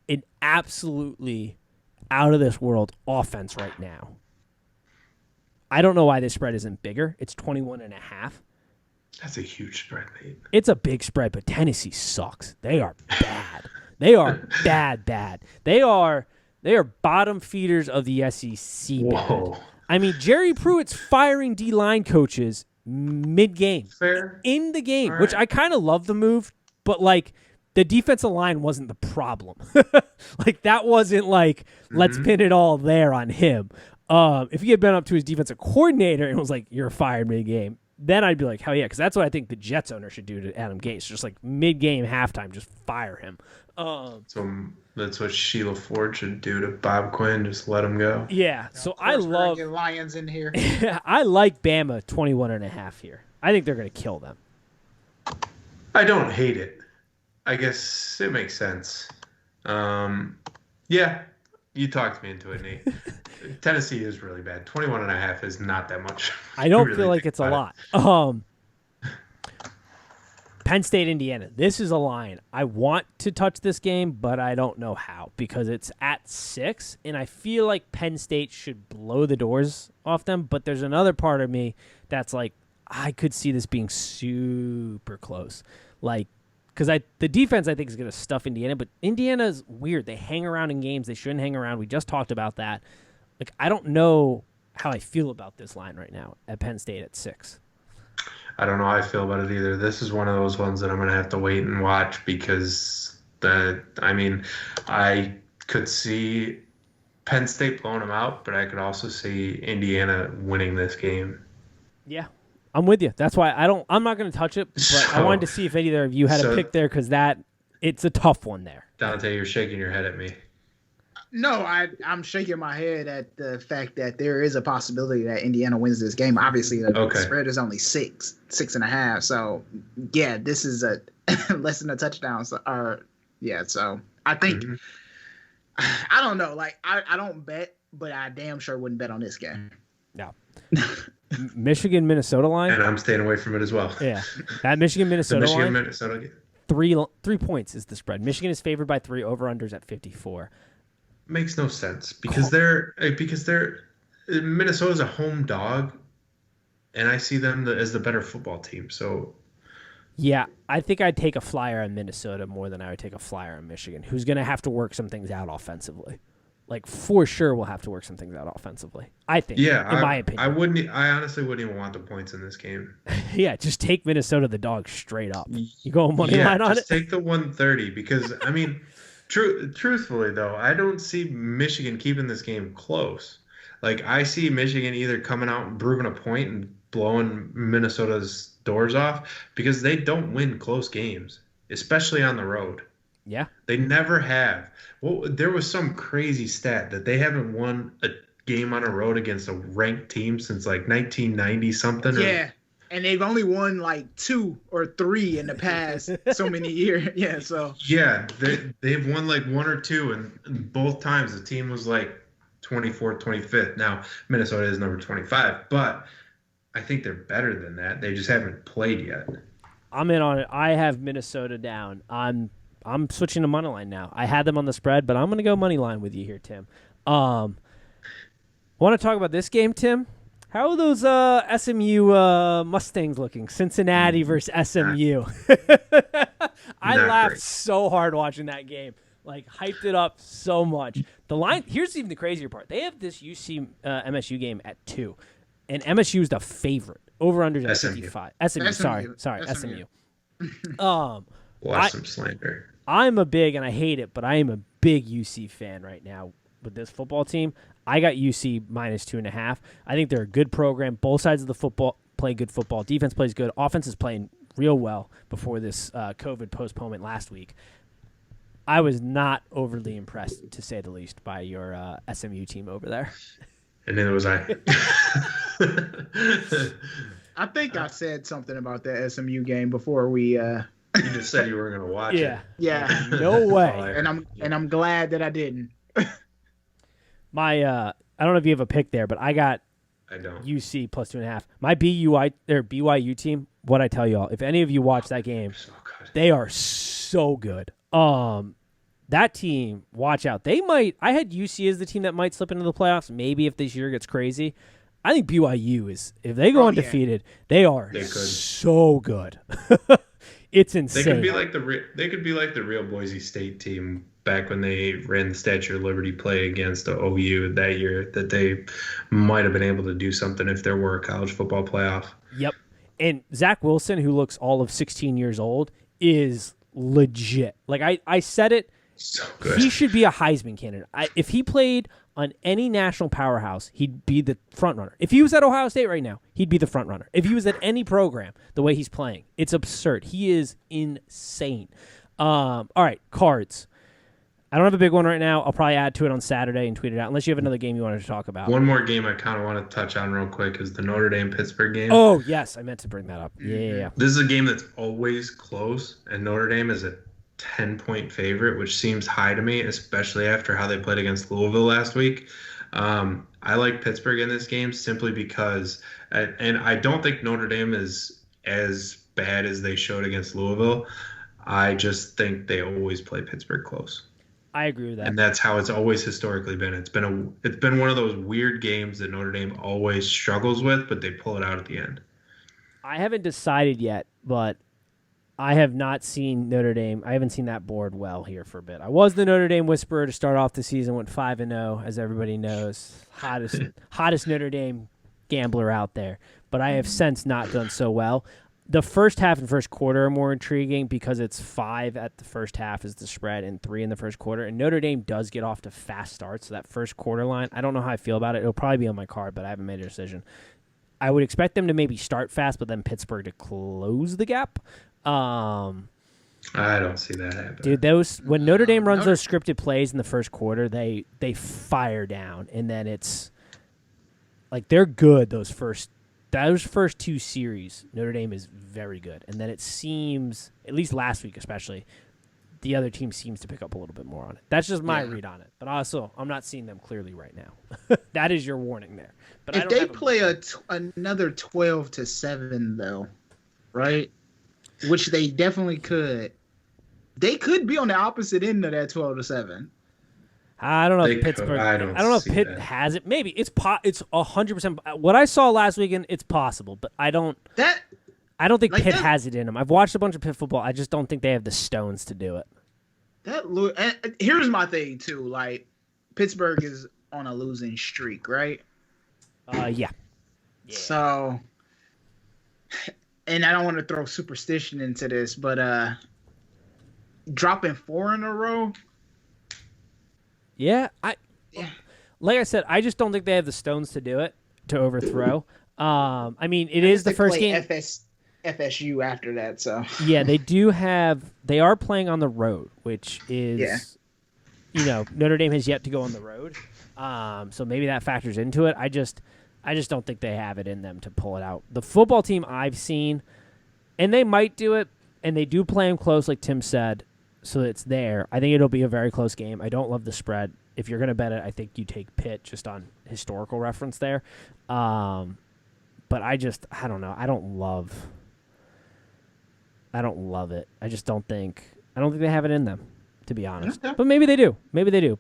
an absolutely out-of-this-world offense right now. I don't know why this spread isn't bigger. It's 21.5. That's a huge spread, mate. It's a big spread, but Tennessee sucks. They are bad. They are bad. They are bottom feeders of the SEC. Whoa. Bad. I mean, Jerry Pruitt's firing D-line coaches mid-game. Fair. In the game, All which right. I kind of love the move, but like the defensive line wasn't the problem. Like that wasn't like, let's pin it all there on him. If he had been up to his defensive coordinator and was like, you're fired mid-game, then I'd be like, hell yeah, because that's what I think the Jets owner should do to Adam Gase. Just like mid-game, halftime, just fire him. So that's what Sheila Ford should do to Bob Quinn. Just let him go. Yeah, so Of course I we're gonna love get Lions in here. I like Bama 21.5 here. I think they're going to kill them. I don't hate it. I guess it makes sense. Yeah, you talked me into it, Nate. Tennessee is really bad. 21.5 is not that much. I don't Really feel like think it's a about lot. Penn State, Indiana. This is a line. I want to touch this game, but I don't know how because it's at 6, and I feel like Penn State should blow the doors off them. But there's another part of me that's like, I could see this being super close. Like because the defense I think is going to stuff Indiana, but Indiana's weird. They hang around in games they shouldn't hang around. We just talked about that. Like, I don't know how I feel about this line right now at Penn State at 6. I don't know how I feel about it either. This is one of those ones that I'm going to have to wait and watch because I could see Penn State blowing them out, but I could also see Indiana winning this game. Yeah, I'm with you. That's why I'm not going to touch it, but I wanted to see if either of you had a pick there because it's a tough one there. Dante, you're shaking your head at me. No, I'm shaking my head at the fact that there is a possibility that Indiana wins this game. Obviously, the spread is only 6.5. So, yeah, this is a less than a touchdown. So I think I don't know. Like, I don't bet, but I damn sure wouldn't bet on this game. No. Michigan Minnesota line, and I'm staying away from it as well. Yeah, that Michigan Minnesota line. Minnesota. 3 points is the spread. Michigan is favored by 3. Over unders at 54. Makes no sense because Minnesota's a home dog, and I see them as the better football team. So, yeah, I think I'd take a flyer on Minnesota more than I would take a flyer on Michigan, who's going to have to work some things out offensively. Like, for sure, we'll have to work some things out offensively. I think. Yeah, in my opinion. I honestly wouldn't even want the points in this game. Yeah, just take Minnesota the dog straight up. You go money line on it. Just take the 130 because I mean. Truthfully, though, I don't see Michigan keeping this game close. Like, I see Michigan either coming out and proving a point and blowing Minnesota's doors off because they don't win close games, especially on the road. Yeah. They never have. Well, there was some crazy stat that they haven't won a game on a road against a ranked team since, like, 1990 something. Yeah. And they've only won like 2 or 3 in the past so many years. Yeah, so. Yeah, they've won like 1 or 2, and both times the team was like 24th, 25th. Now, Minnesota is number 25, but I think they're better than that. They just haven't played yet. I'm in on it. I have Minnesota down. I'm switching to money line now. I had them on the spread, but I'm going to go money line with you here, Tim. Want to talk about this game, Tim? How are those SMU Mustangs looking? Cincinnati versus SMU. I laughed so hard watching that game. Like, hyped it up so much. The line. Here's even the crazier part. They have this UC MSU game at 2, and MSU is the favorite. Over under at 55. SMU. Sorry, SMU. Watch some slander. I'm a big, and I hate it, but I am a big UC fan right now with this football team. I got UC minus 2.5. I think they're a good program. Both sides of the football play good football. Defense plays good. Offense is playing real well before this COVID postponement last week. I was not overly impressed, to say the least, by your SMU team over there. And neither was I. I think I said something about that SMU game before we. You just said you were going to watch it. Yeah. No way. And I'm glad that I didn't. I don't know if you have a pick there, but I don't. UC plus 2.5. My BYU team, what I tell you all, if any of you watch that game, they are so good. That team, watch out. I had UC as the team that might slip into the playoffs, maybe if this year gets crazy. I think BYU is, if they go undefeated, they are so good. It's insane. They could be like the real Boise State team back when they ran the Statue of Liberty play against the OU that year, that they might have been able to do something if there were a college football playoff. Yep. And Zach Wilson, who looks all of 16 years old, is legit. Like I said it, so good. He should be a Heisman candidate. If he played on any national powerhouse, he'd be the front runner. If he was at Ohio State right now, he'd be the front runner. If he was at any program, the way he's playing, it's absurd. He is insane. All right, cards. I don't have a big one right now. I'll probably add to it on Saturday and tweet it out, unless you have another game you wanted to talk about. One more game I kind of want to touch on real quick is the Notre Dame-Pittsburgh game. Oh, yes. I meant to bring that up. Yeah. This is a game that's always close, and Notre Dame is a 10-point favorite, which seems high to me, especially after how they played against Louisville last week. I like Pittsburgh in this game simply because, and I don't think Notre Dame is as bad as they showed against Louisville. I just think they always play Pittsburgh close. I agree with that. And that's how it's always historically been. It's been one of those weird games that Notre Dame always struggles with, but they pull it out at the end. I haven't decided yet, but I have not seen Notre Dame. I haven't seen that board well here for a bit. I was the Notre Dame whisperer to start off the season. Went 5-0, as everybody knows. Hottest Notre Dame gambler out there. But I have since not done so well. The first half and first quarter are more intriguing because it's 5 at the first half is the spread and 3 in the first quarter. And Notre Dame does get off to fast starts. So that first quarter line, I don't know how I feel about it. It'll probably be on my card, but I haven't made a decision. I would expect them to maybe start fast, but then Pittsburgh to close the gap. I don't see that happening. Dude, when Notre Dame runs those scripted plays in the first quarter, they fire down, and then it's like they're good. Those first 2 series, Notre Dame is very good, and then it seems, at least last week especially, the other team seems to pick up a little bit more on it. That's just my read on it. But also, I'm not seeing them clearly right now. That is your warning there. But if they play another 12-7 though, right? Which they definitely could. They could be on the opposite end of that 12-7. I don't know if Pittsburgh. I don't know if Pitt has it. Maybe it's 100%. What I saw last weekend, it's possible, but I don't think Pitt has it in them. I've watched a bunch of Pitt football. I just don't think they have the stones to do it. And here's my thing too. Like Pittsburgh is on a losing streak, right? Yeah. So, and I don't want to throw superstition into this, but dropping 4 in a row. Yeah, like I said, I just don't think they have the stones to do it, to overthrow. I mean, it is the first game. FSU after that, so yeah, they are playing on the road, which is, Notre Dame has yet to go on the road, so maybe that factors into it. I just don't think they have it in them to pull it out. The football team I've seen, and they might do it, and they do play them close, like Tim said, so it's there. I think it'll be a very close game. I don't love the spread. If you're going to bet it, I think you take Pitt just on historical reference there. But I don't know. I don't love it. I think they have it in them, to be honest. Okay. But maybe they do. But maybe they do.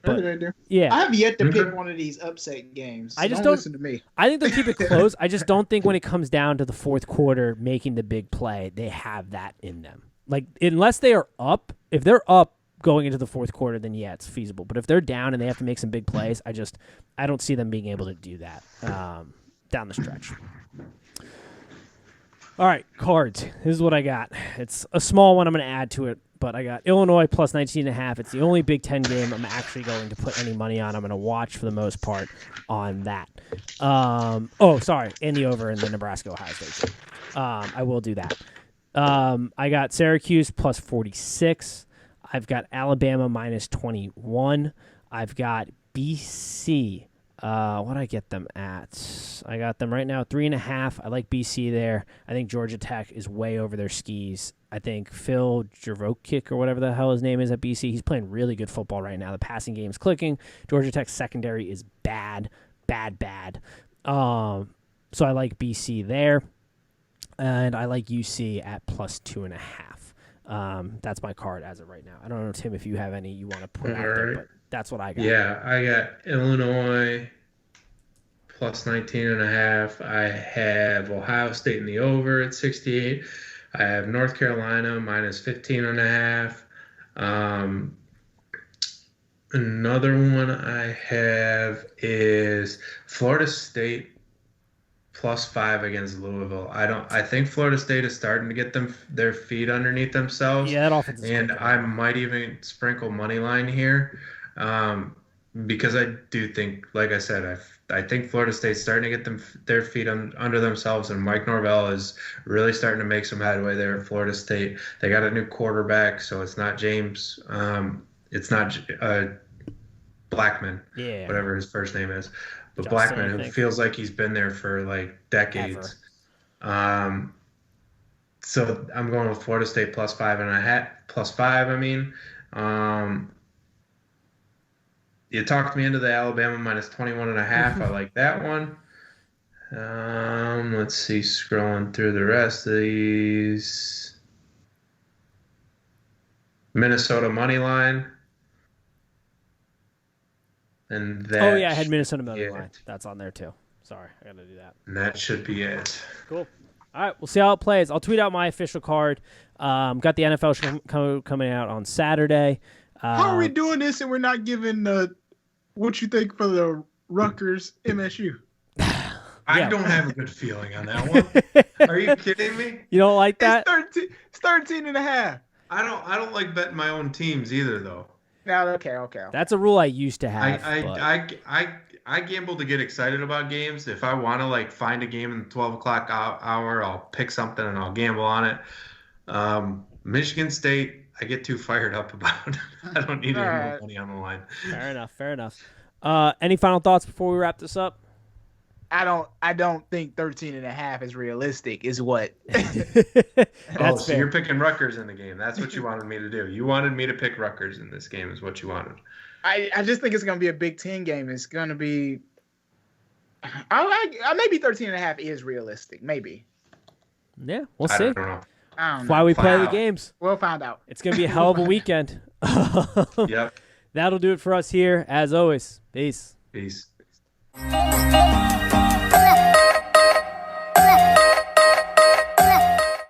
Yeah. I have yet to pick one of these upset games. I just don't listen to me. I think they'll keep it close. I just don't think when it comes down to the fourth quarter making the big play, they have that in them. Like, unless they are up, if they're up going into the fourth quarter, then yeah, it's feasible. But if they're down and they have to make some big plays, I don't see them being able to do that down the stretch. All right, cards. This is what I got. It's a small one I'm going to add to it, but I got Illinois plus 19.5. It's the only Big Ten game I'm actually going to put any money on. I'm going to watch for the most part on that. And the over in the Nebraska-Ohio State game. I will do that. I got Syracuse plus 46. I've got Alabama minus 21. I've got BC. What did I get them at? I got them right now 3.5. I like BC there. I think Georgia Tech is way over their skis. I think Phil Jurkovec or whatever the hell his name is at BC, he's playing really good football right now. The passing game's clicking. Georgia Tech's secondary is bad. So I like BC there. And I like UC at plus 2.5. That's my card as of right now. I don't know, Tim, if you have any you want to put out there, but that's what I got. Yeah, I got Illinois plus 19.5. I have Ohio State in the over at 68. I have North Carolina minus 15.5. Another one I have is Florida State plus 5 against Louisville. I think Florida State is starting to get their feet underneath themselves. Yeah, that offense is and I might even sprinkle money line here, because I do think, like I said, I think Florida State's starting to get their feet under themselves, and Mike Norvell is really starting to make some headway there at Florida State. They got a new quarterback, so it's not James. It's not Blackman, whatever his first name is. But Justin, Blackman, who feels like he's been there for like decades. So I'm going with Florida State plus 5.5. You talked me into the Alabama minus 21.5. I like that one. Let's see, scrolling through the rest of these. Minnesota money line. And that I had Minnesota money line. That's on there too. Sorry, I got to do that. And that should be it. Cool. All right, we'll see how it plays. I'll tweet out my official card. Got the NFL show coming out on Saturday. How are we doing this and we're not giving what you think for the Rutgers MSU? I don't have a good feeling on that one. Are you kidding me? You don't like that? It's 13 and a half. I don't like betting my own teams either, though. No, okay. That's a rule I used to have. I gamble to get excited about games. If I want to like find a game in the 12 o'clock hour, I'll pick something and I'll gamble on it. Michigan State, I get too fired up about. I don't need any more money on the line. Fair enough. Any final thoughts before we wrap this up? I don't think 13 and a half is realistic is what. That's so fair. you're picking Rutgers in the game. That's what you wanted me to do. You wanted me to pick Rutgers in this game is what you wanted. I just think it's going to be a Big Ten game. It's going to be maybe 13 and a half is realistic. Maybe. Yeah, we'll see. I don't know. I don't That's why we play the games. We'll find out. It's going to be a hell of a weekend. Yep. That'll do it for us here. As always, peace. Peace.